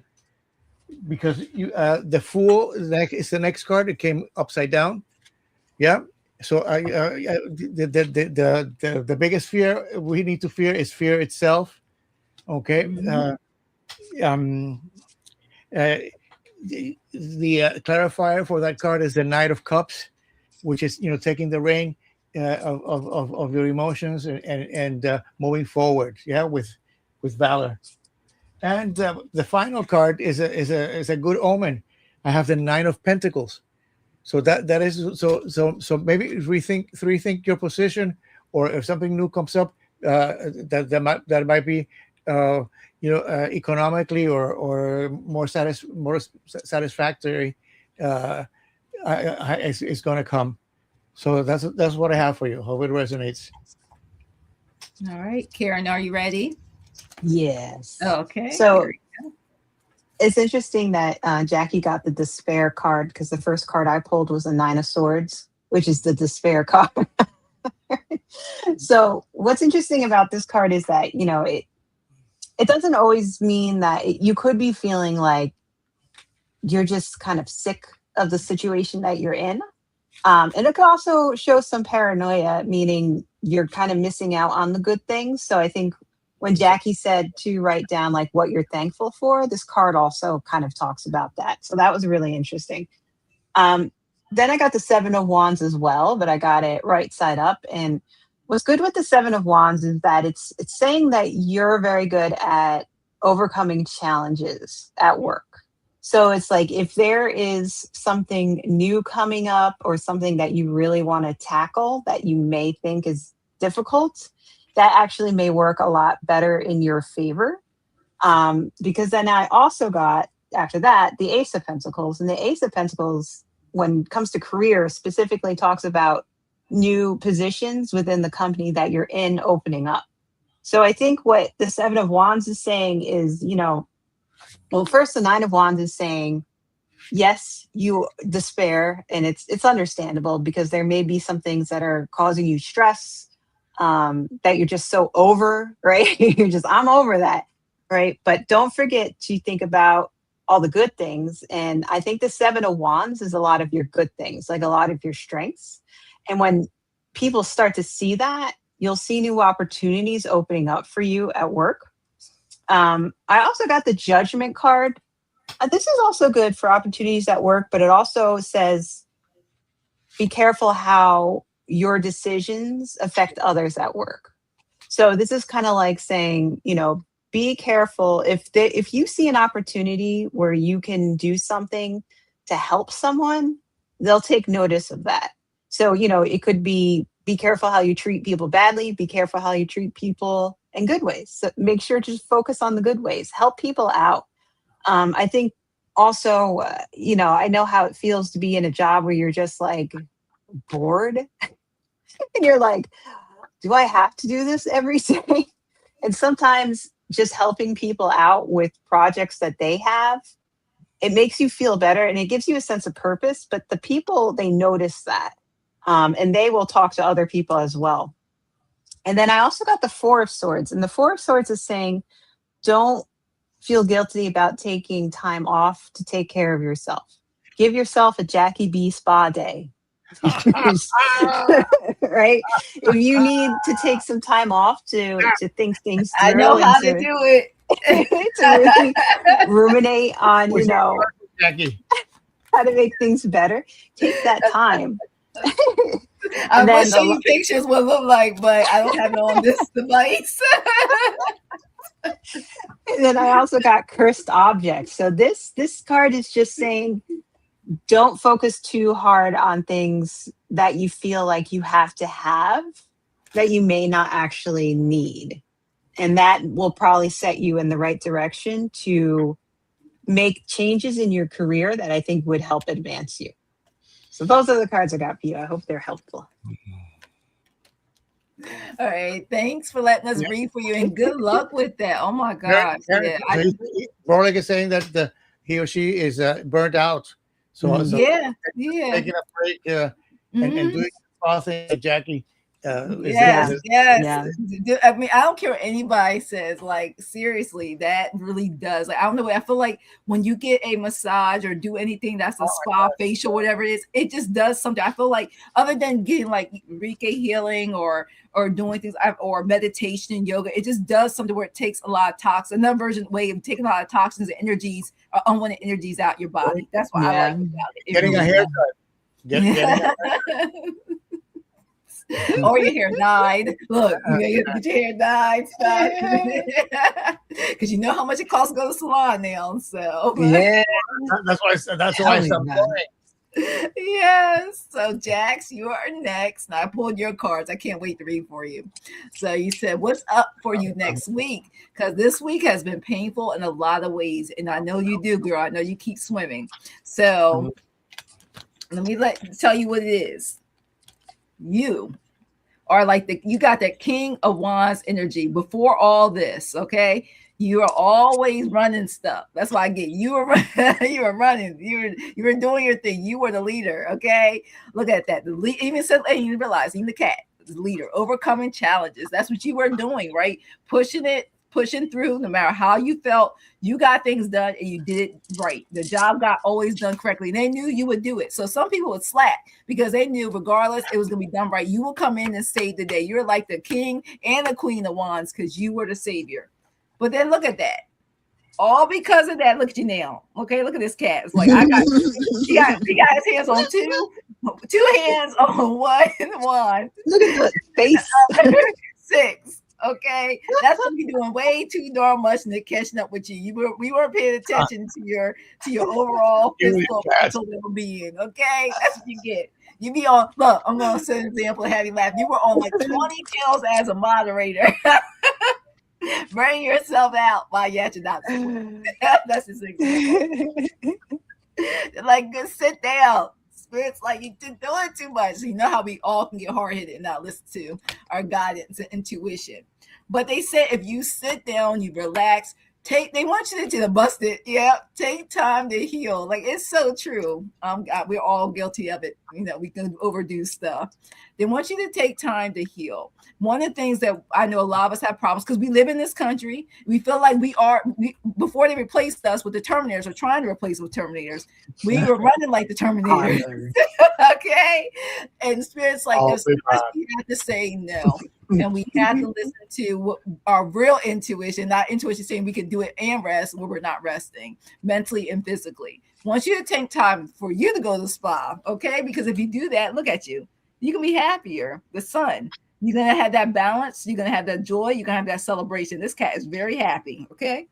Because the Fool is the next card. It came upside down. Yeah. So the biggest fear we need to fear is fear itself. Okay. The clarifier for that card is the Knight of Cups, which is taking the reign of your emotions and moving forward, with valor. And the final card is a good omen. I have the 9 of Pentacles. So that is so maybe rethink your position, or if something new comes up that might be economically or more satisfactory, it's going to come. So that's what I have for you. Hope it resonates. All right, Caryn, are you ready? Yes. Okay. So it's interesting that Jackie got the despair card, because the first card I pulled was a 9 of Swords, which is the despair card. So what's interesting about this card is that, it doesn't always mean that you could be feeling like you're just kind of sick of the situation that you're in. And it could also show some paranoia, meaning you're kind of missing out on the good things. So I think when Jackie said to write down like what you're thankful for, this card also kind of talks about that. So that was really interesting. Then I got the 7 of Wands as well, but I got it right side up. And what's good with the 7 of Wands is that it's saying that you're very good at overcoming challenges at work. So it's like if there is something new coming up or something that you really want to tackle that you may think is difficult, that actually may work a lot better in your favor. Because then I also got, after that, the Ace of Pentacles. And the Ace of Pentacles when it comes to career, specifically talks about new positions within the company that you're in opening up. So I think what the Seven of Wands is saying is, well, first the Nine of Wands is saying, yes, you despair, and it's understandable because there may be some things that are causing you stress, that you're just so over, right? You're just, I'm over that, right? But don't forget to think about all the good things. And I think the Seven of Wands is a lot of your good things, like a lot of your strengths. And when people start to see that, you'll see new opportunities opening up for you at work. I also got the Judgment card. This is also good for opportunities at work, but it also says, be careful how your decisions affect others at work. So this is kind of like saying, be careful if you see an opportunity where you can do something to help someone, they'll take notice of that. So, it could be careful how you treat people badly, be careful how you treat people in good ways. So make sure to just focus on the good ways, help people out. I think also, I know how it feels to be in a job where you're just like bored and you're like, do I have to do this every day? And sometimes just helping people out with projects that they have, it makes you feel better and it gives you a sense of purpose. But the people, they notice that, and they will talk to other people as well. And then I also got the Four of Swords, and the Four of Swords is saying, don't feel guilty about taking time off to take care of yourself. Give yourself a Jackie B spa day. Right? If you need to take some time off to think things through, I know how to do it. To really ruminate on, Jackie, how to make things better, take that time. I will show you pictures what it look like, but I don't have it on this device. And then I also got Cursed Objects. So this card is just saying, don't focus too hard on things that you feel like you have to have that you may not actually need. And that will probably set you in the right direction to make changes in your career that I think would help advance you. So those are the cards I got for you. I hope they're helpful. All right. Thanks for letting us read for you, and good luck with that. Oh my gosh. Rolex is saying that he or she is burnt out. So taking a break and doing something, Jackie. Yes. I mean, I don't care what anybody says. Like, seriously, that really does. Like, I don't know. I feel like when you get a massage or do anything that's a spa, facial, whatever it is, it just does something. I feel like other than getting like Reiki healing or doing things or meditation and yoga, it just does something where it takes a lot of toxins. Another way of taking a lot of toxins and energies, unwanted energies out your body. That's what I like about it. Getting a haircut. Getting a haircut. Or your hair dyed. Look, you get your hair dyed, because you know how much it costs to go to the salon now. So that's why I stopped going. Yes. So Jax, you are next. Now I pulled your cards. I can't wait to read for you. So you said, what's up for you next week? Because this week has been painful in a lot of ways, and I know you do, girl. I know you keep swimming. So let me tell you what it is. You are like you got that King of Wands energy before all this, okay? You are always running stuff. That's why I get you were running. You were doing your thing. You were the leader, okay? Look at that. Even said, you realize, even the cat, the leader, overcoming challenges. That's what you were doing, right? Pushing through, no matter how you felt, you got things done and you did it right. The job got always done correctly. And they knew you would do it. So some people would slack because they knew regardless, it was going to be done right. You will come in and save the day. You're like the king and the queen of wands because you were the savior. But then look at that. All because of that. Look at you now. Okay, look at this cat. It's like he got his hands on two hands on one. Look at the face. 6. Okay, that's what you're doing way too darn much, and they're catching up with you. We weren't paying attention to your overall physical mental well-being. Okay, that's what you get. You be on. Look, I'm gonna set an example and have you laugh. You were on like 20 pills as a moderator. Bring yourself out while you're at your doctor. That's just example. Like, good, sit down. Spirit's like, you did doing too much. So you know how we all can get hard-headed and not listen to our guidance and intuition. But they said if you sit down, you relax, they want you to bust it. Yeah, take time to heal. Like, it's so true. We're all guilty of it. We can overdo stuff. They want you to take time to heal. One of the things that I know a lot of us have problems, because we live in this country, we feel like before they replaced us with the Terminators, or trying to replace us with Terminators, we were running like the Terminators. Okay, and Spirit's like, there's so much we have to say no. And we have to listen to our real intuition, not intuition saying we can do it and rest when we're not resting mentally and physically. I want you to take time for you to go to the spa, okay? Because if you do that, look at you. You can be happier. The sun. You're going to have that balance. You're going to have that joy. You're going to have that celebration. This cat is very happy, okay?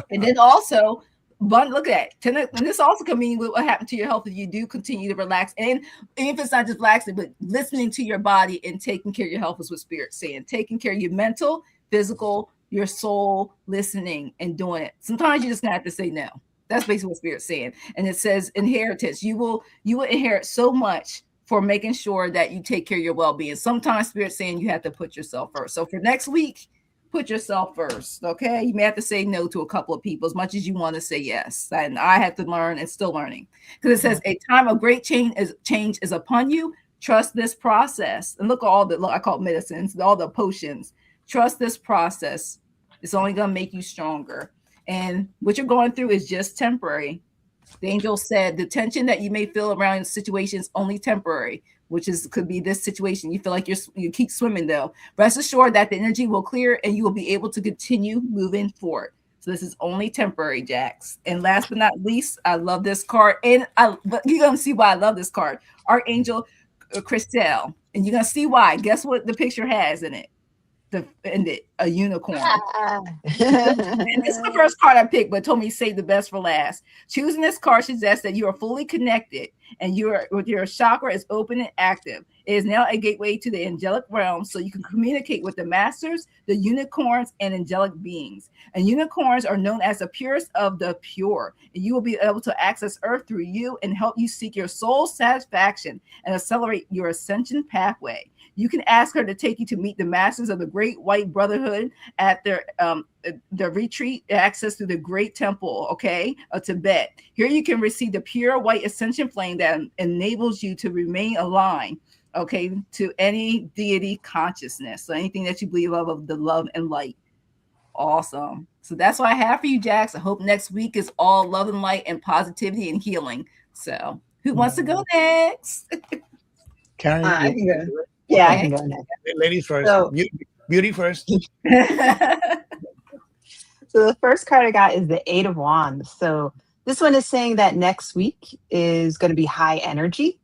And then also, but look at that. And this also can mean what happened to your health if you do continue to relax. And if it's not just relaxing, but listening to your body and taking care of your health is what Spirit's saying. Taking care of your mental, physical, your soul, listening and doing it. Sometimes you just have to say no. That's basically what Spirit's saying. And it says inheritance. You will inherit so much for making sure that you take care of your well-being. Sometimes Spirit's saying you have to put yourself first. So for next week, put yourself first, okay? You may have to say no to a couple of people as much as you want to say yes. And I had to learn and still learning. Because it says a time of great change is upon you. Trust this process. And look at I call it medicines, all the potions. Trust this process. It's only going to make you stronger. And what you're going through is just temporary. The angel said the tension that you may feel around situations only temporary, which could be this situation. You feel like you keep swimming though. Rest assured that the energy will clear and you will be able to continue moving forward. So this is only temporary, Jax. And last but not least, I love this card. And you're going to see why I love this card. Archangel Christelle. And you're going to see why. Guess what the picture has in it? A unicorn. And this is the first card I picked, but told me to save the best for last. Choosing this card suggests that you are fully connected and your chakra is open and active. It is now a gateway to the angelic realm, so you can communicate with the masters, the unicorns, and angelic beings. And unicorns are known as the purest of the pure. And you will be able to access Earth through you and help you seek your soul satisfaction and accelerate your ascension pathway. You can ask her to take you to meet the masters of the Great White Brotherhood at their retreat, access to the Great Temple, of Tibet. Here you can receive the pure white ascension flame that enables you to remain aligned, to any deity consciousness. So anything that you believe of the love and light. Awesome. So that's what I have for you, Jax. I hope next week is all love and light and positivity and healing. So who wants to go next? Caryn, I can go. Yeah, I can go next. Ladies first. So, beauty first. So the first card I got is the Eight of Wands. So this one is saying that next week is going to be high energy.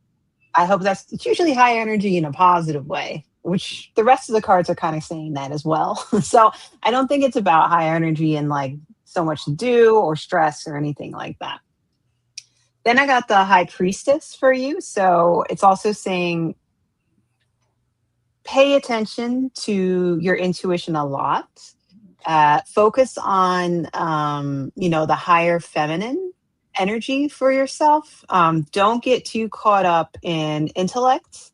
I hope it's usually high energy in a positive way, which the rest of the cards are kind of saying that as well. So I don't think it's about high energy and like so much to do or stress or anything like that. Then I got the High Priestess for you. So it's also saying pay attention to your intuition a lot. Focus on, the higher feminine energy for yourself. Don't get too caught up in intellect.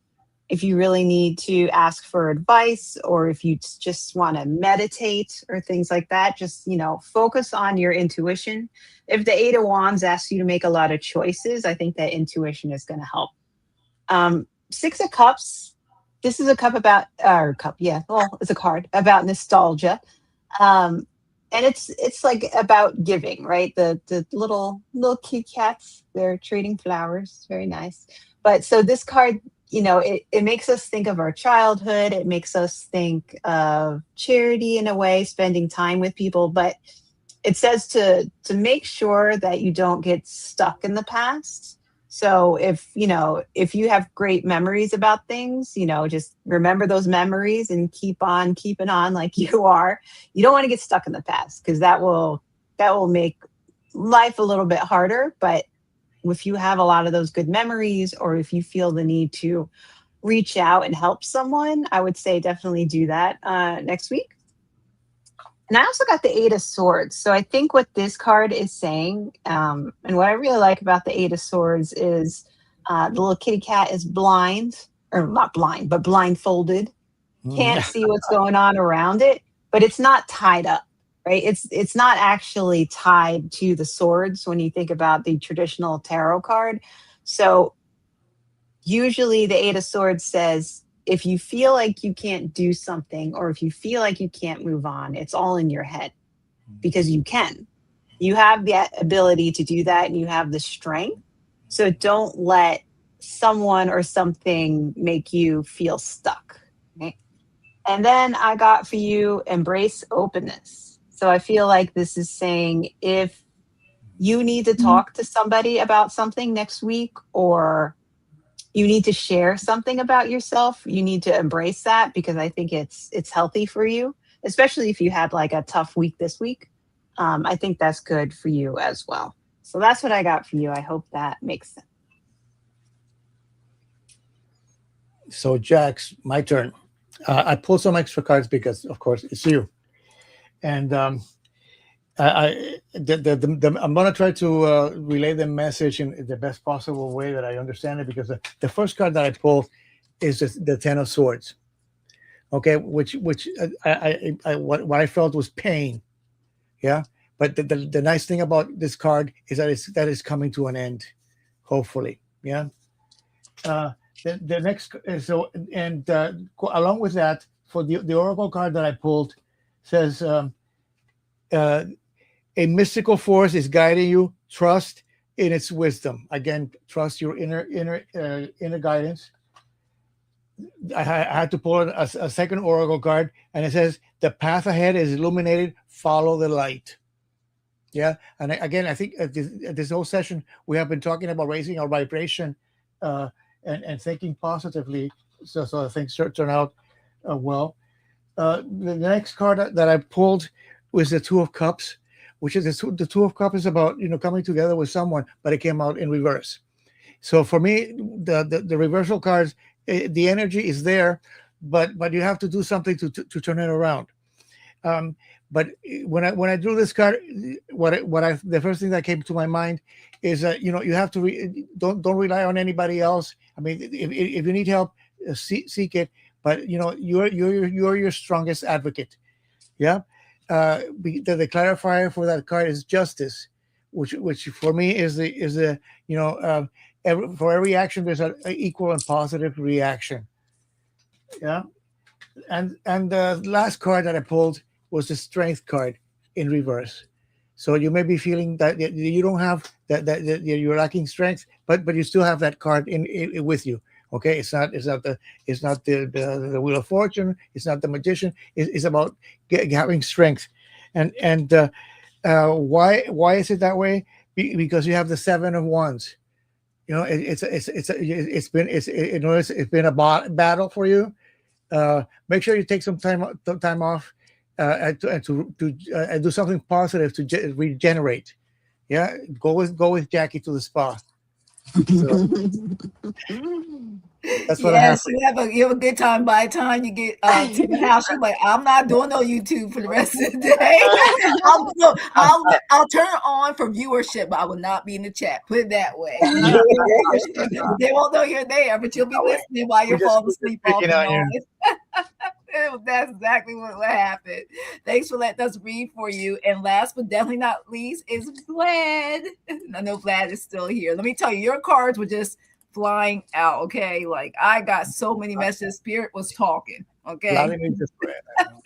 If you really need to ask for advice or if you just want to meditate or things like that, just, focus on your intuition. If the Eight of Wands asks you to make a lot of choices, I think that intuition is going to help. Six of Cups. This is a cup about, it's a card about nostalgia. And it's like about giving, right? The little cute cats, they're trading flowers. Very nice. But so this card, it makes us think of our childhood. It makes us think of charity in a way, spending time with people. But it says to make sure that you don't get stuck in the past. So if you have great memories about things, just remember those memories and keep on keeping on like you are. You don't want to get stuck in the past because that will make life a little bit harder. But if you have a lot of those good memories or if you feel the need to reach out and help someone, I would say definitely do that next week. And I also got the Eight of Swords. So I think what this card is saying, and what I really like about the Eight of Swords is The little kitty cat is blind, or not blind, but blindfolded. Can't see what's going on around it, but it's not tied up, right? It's not actually tied to the swords when you think about the traditional tarot card. So usually the Eight of Swords says, if you feel like you can't do something or if you feel like you can't move on, it's all in your head, because you can. You have the ability to do that and you have the strength. So don't let someone or something make you feel stuck. Okay? And then I got for you, embrace openness. So I feel like this is saying if you need to talk to somebody about something next week, or you need to share something about yourself, you need to embrace that, because I think it's healthy for you, especially if you had like a tough week this week. I think that's good for you as well. So that's what I got for you. I hope that makes sense. So Jax, my turn. I pulled some extra cards because, of course, it's you. And I'm going to try to relay the message in the best possible way that I understand it, because the first card that I pulled is the Ten of Swords. Okay, which what I felt was pain. Yeah, but the nice thing about this card is that it's coming to an end, hopefully. Yeah. The next, so, and along with that, for the Oracle card that I pulled, says a mystical force is guiding you. Trust in its wisdom. Again, trust your inner guidance. I had to pull a second Oracle card, and it says the path ahead is illuminated. Follow the light. Yeah, and again, I think this whole session we have been talking about raising our vibration and thinking positively, so things turn out well. The next card that I pulled was the Two of Cups, which is the Two of Cups is about coming together with someone, but it came out in reverse. So for me, the reversal cards, the energy is there, but you have to do something to turn it around. But when I drew this card, the first thing that came to my mind is that you have to don't rely on anybody else. I mean, if you need help, seek it. But you're your strongest advocate. Yeah. The clarifier for that card is justice, which for me is for every action there's an equal and positive reaction. Yeah. And the last card that I pulled was the Strength card in reverse. So you may be feeling that you don't have that you're lacking strength, but you still have that card in with you. Okay, it's not the Wheel of Fortune. It's not the Magician. It's about having strength. And why is it that way? Because you have the Seven of Wands. It's been a battle for you. Make sure you take some time off and to do something positive to regenerate. Yeah, go with Jackie to the spa. So, that's what I have. You have a good time. By the time you get to the house, you're like, I'm not doing no YouTube for the rest of the day. I'll turn it on for viewership, but I will not be in the chat. Put it that way. They won't know you're there, but you'll be listening while you're falling asleep off the noise. That's exactly what happened. Thanks for letting us read for you. And last but definitely not least is Vlad. I know Vlad is still here. Let me tell you, your cards were just flying out. Okay, like I got so many messages. Spirit was talking. Okay, so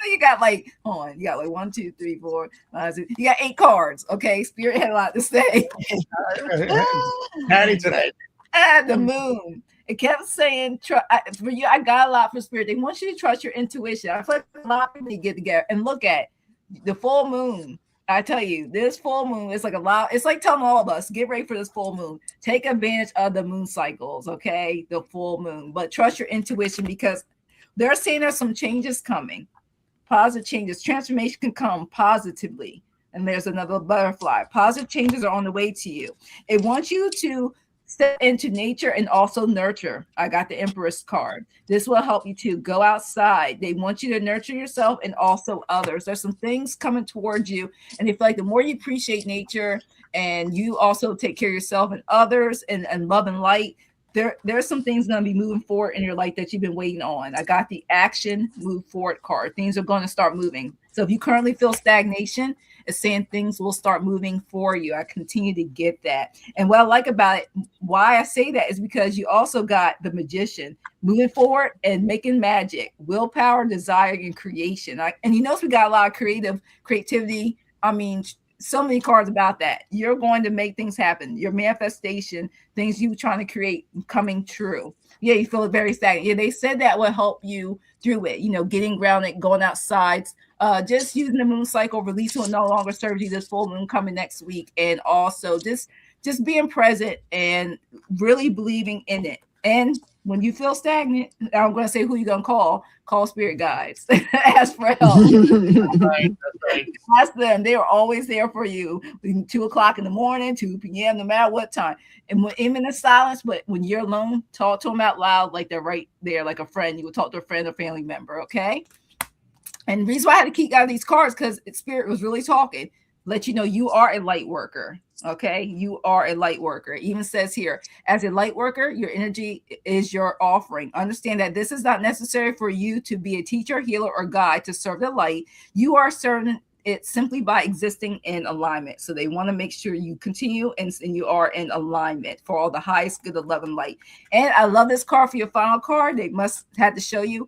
you got like, hold on, you got like 1, 2, 3, 4, 5, 6. You got 8 cards. Okay, Spirit had a lot to say. Patty tonight. And the moon. It kept saying, for you, I got a lot for Spirit. They want you to trust your intuition. I feel like a lot of people get together and look at the full moon. I tell you, this full moon is like a lot. It's like telling all of us, get ready for this full moon. Take advantage of the moon cycles, okay? The full moon. But trust your intuition, because they're saying there's some changes coming. Positive changes. Transformation can come positively. And there's another butterfly. Positive changes are on the way to you. It wants you to step into nature and also nurture. I got the Empress card. This will help you to go outside. They want you to nurture yourself and also others. There's some things coming towards you, and they feel like the more you appreciate nature and you also take care of yourself and others and love and light, there's some things going to be moving forward in your life that you've been waiting on. I got the action move forward card. Things are going to start moving. So if you currently feel stagnation, it's saying things will start moving for you. I continue to get that. And what I like about it, why I say that is because you also got the magician moving forward and making magic, willpower, desire, and creation. And you notice we got a lot of creativity. I mean, so many cards about that. You're going to make things happen. Your manifestation, things you trying to create coming true. Yeah, you feel very stagnant. Yeah, they said that will help you through it. You know, getting grounded, going outside, just using the moon cycle, release will no longer serve you. This full moon coming next week, and also just being present and really believing in it. And when you feel stagnant, I'm going to say who you're going to call spirit guides. Ask for help. Right. Ask them. They are always there for you. 2 o'clock in the morning, 2 p.m., no matter what time. And when I'm in the silence, but when you're alone, talk to them out loud like they're right there, like a friend. You would talk to a friend or family member, okay? And the reason why I had to keep out of these cards, because spirit was really talking. Let you know you are a light worker. Okay, you are a light worker. It even says here, as a light worker, your energy is your offering. Understand that this is not necessary for you to be a teacher, healer, or guide to serve the light. You are serving it simply by existing in alignment. So they want to make sure you continue and you are in alignment for all the highest good of love and light. And I love this card for your final card. They must have to show you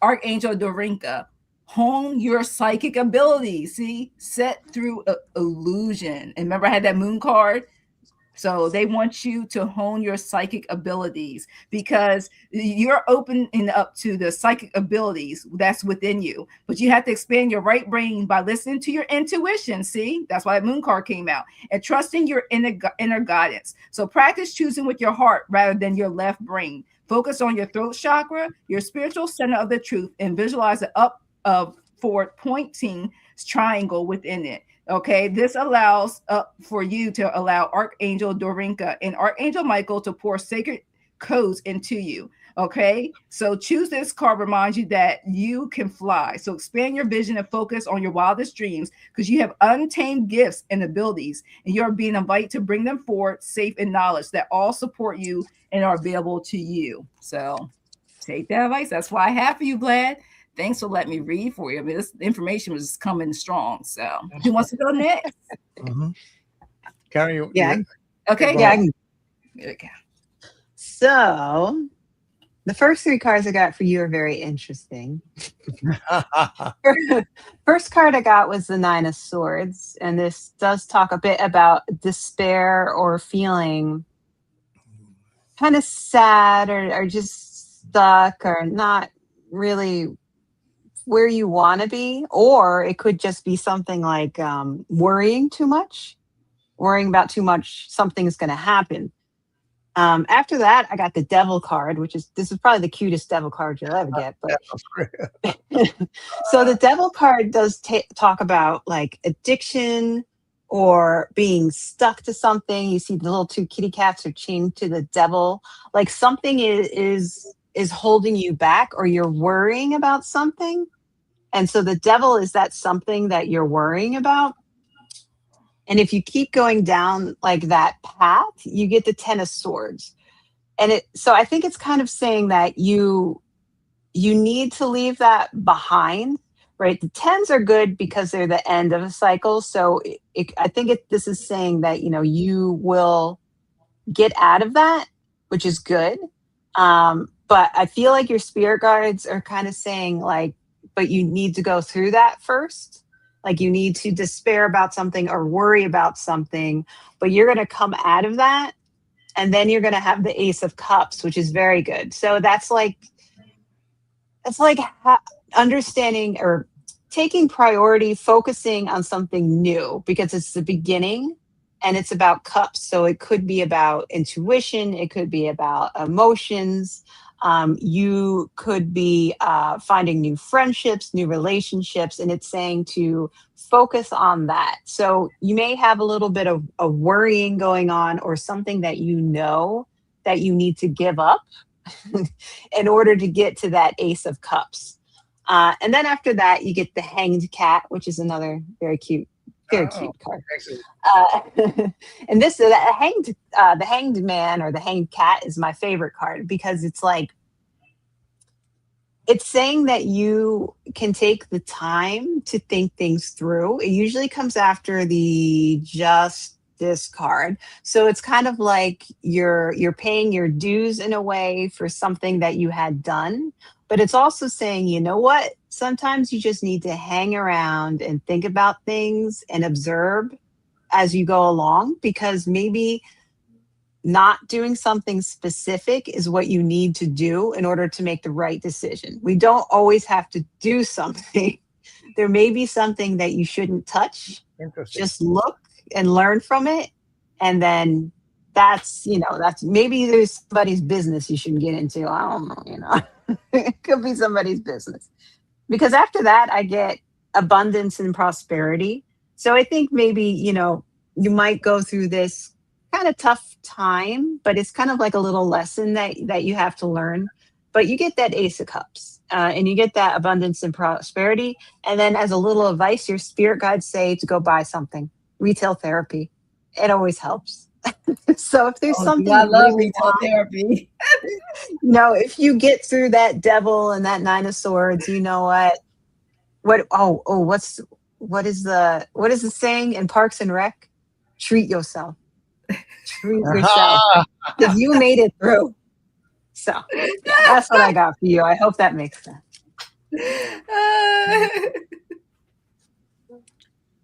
Archangel Dorinka. Hone your psychic abilities. See, set through illusion. And remember, I had that moon card. So they want you to hone your psychic abilities because you're opening up to the psychic abilities that's within you. But you have to expand your right brain by listening to your intuition. See, that's why that moon card came out, and trusting your inner guidance. So practice choosing with your heart rather than your left brain. Focus on your throat chakra, your spiritual center of the truth, and visualize it up of forward pointing triangle within it. Okay, this allows for you to allow Archangel Dorinka and Archangel Michael to pour sacred codes into you. Okay, so choose this card, reminds you that you can fly. So expand your vision and focus on your wildest dreams because you have untamed gifts and abilities, and you're being invited to bring them forward safe in knowledge that all support you and are available to you. So take that advice. That's why I have for you, Vlad. Thanks for letting me read for you. I mean, this information was coming strong. So, who wants to go next? Mm-hmm. Caryn, yeah. Okay. Yeah. Okay. So, the first 3 cards I got for you are very interesting. First card I got was the 9 of Swords, and this does talk a bit about despair or feeling kind of sad or just stuck or not really where you want to be, or it could just be something like worrying about too much, something's going to happen. After that, I got the Devil card, this is probably the cutest Devil card you'll ever get. But so the Devil card does talk about like addiction or being stuck to something. You see the little 2 kitty cats are chained to the devil, like something is holding you back, or you're worrying about something. And so the devil is that something that you're worrying about. And if you keep going down like that path, you get the 10 of Swords. And so I think it's kind of saying that you need to leave that behind, right? The 10s are good because they're the end of a cycle. So I think this is saying that, you will get out of that, which is good. But I feel like your spirit guides are kind of saying like, but you need to go through that first. Like you need to despair about something or worry about something, but you're going to come out of that. And then you're going to have the Ace of Cups, which is very good. So that's like understanding or taking priority, focusing on something new because it's the beginning and it's about cups. So it could be about intuition. It could be about emotions. You could be finding new friendships, new relationships, and it's saying to focus on that. So you may have a little bit of worrying going on or something that you know that you need to give up in order to get to that Ace of Cups. And then after that, you get the Hanged Cat, which is another very cute Very Oh, cute card. excellent. And this the hanged man or the hanged cat is my favorite card because it's like it's saying that you can take the time to think things through. It usually comes after the justice card. So it's kind of like you're paying your dues in a way for something that you had done. But it's also saying, you know what? Sometimes you just need to hang around and think about things and observe as you go along because maybe not doing something specific is what you need to do in order to make the right decision. We don't always have to do something. There may be something that you shouldn't touch. Just look and learn from it. And then that's maybe there's somebody's business you shouldn't get into. I don't know, it could be somebody's business. Because after that, I get abundance and prosperity. So I think maybe, you might go through this kind of tough time, but it's kind of like a little lesson that you have to learn. But you get that Ace of Cups and you get that abundance and prosperity. And then as a little advice, your spirit guides say to go buy something. Retail therapy. It always helps. So if there's something I love really retail therapy. if you get through that devil and that Nine of Swords, you know what? What is the saying in Parks and Rec? Treat yourself. Treat yourself. Because you made it through. So yeah, that's what I got for you. I hope that makes sense.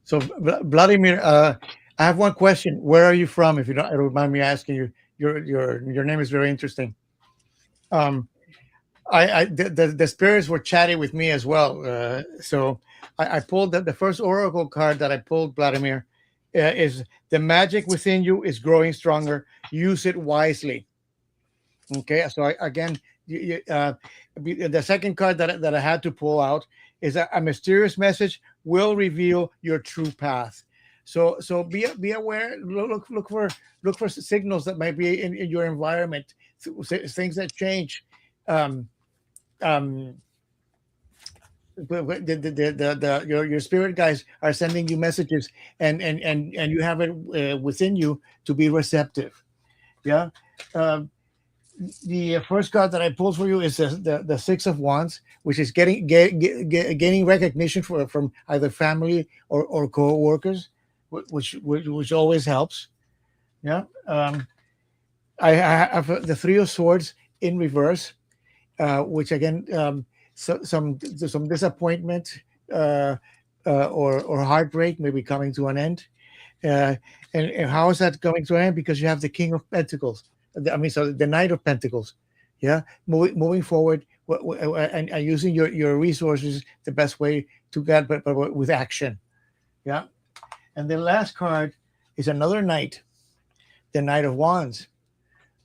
So Vladimir, I have one question. Where are you from? If you don't mind me asking you, your name is very interesting. The spirits were chatting with me as well. So I pulled the first oracle card that I pulled, Vladimir, is the magic within you is growing stronger. Use it wisely. Okay. So the second card that I had to pull out is a mysterious message will reveal your true path. So be aware. Look for signals that might be in your environment. Things that change. Your spirit guys are sending you messages, and you have it within you to be receptive. Yeah. The first card that I pulled for you is the Six of Wands, which is gaining recognition from either family or co-workers, which always helps. Yeah. I have the Three of Swords in reverse, which again, some disappointment or heartbreak may be coming to an end. And how is that coming to an end? Because you have the King of Pentacles. So the Knight of Pentacles. Yeah, moving forward and using your resources the best way to get, but with action. Yeah, and the last card is another Knight, the Knight of Wands.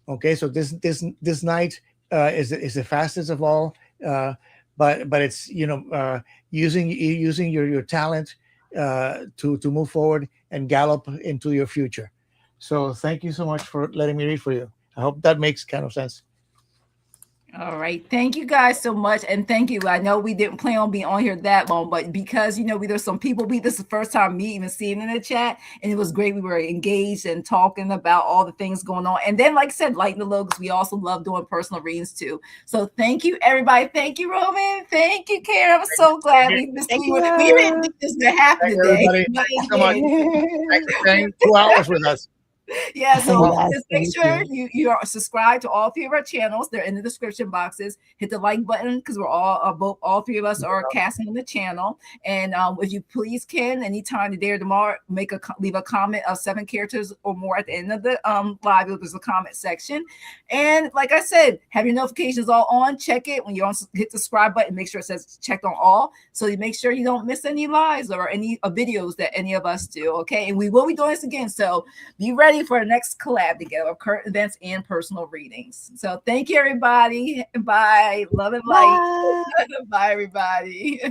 Okay, so this Knight is the fastest of all, but it's using your talent to move forward and gallop into your future. So thank you so much for letting me read for you. I hope that makes kind of sense. All right. Thank you guys so much. And thank you. I know we didn't plan on being on here that long, but because, there's some people, this is the first time me even seeing in the chat. And it was great. We were engaged and talking about all the things going on. And then, like I said, lighten the load, because we also love doing personal readings too. So thank you, everybody. Thank you, Roman. Thank you, Karen. I'm so glad we didn't think this would happen today. Thanks so much. Thanks for staying 2 hours with us. Yeah, so just make sure you are subscribed to all 3 of our channels. They're in the description boxes. Hit the like button, because we're all 3 of us are casting on the channel. And if you please can, anytime today or tomorrow, leave a comment of 7 characters or more at the end of the live. There's a comment section. And like I said, have your notifications all on. Check it when you're on. Hit the subscribe button. Make sure it says checked on all, so you make sure you don't miss any lives or any videos that any of us do. Okay, and we will be doing this again. So be ready for the next collab together of current events and personal readings. So thank you, everybody. Bye. Love and light. Bye, everybody.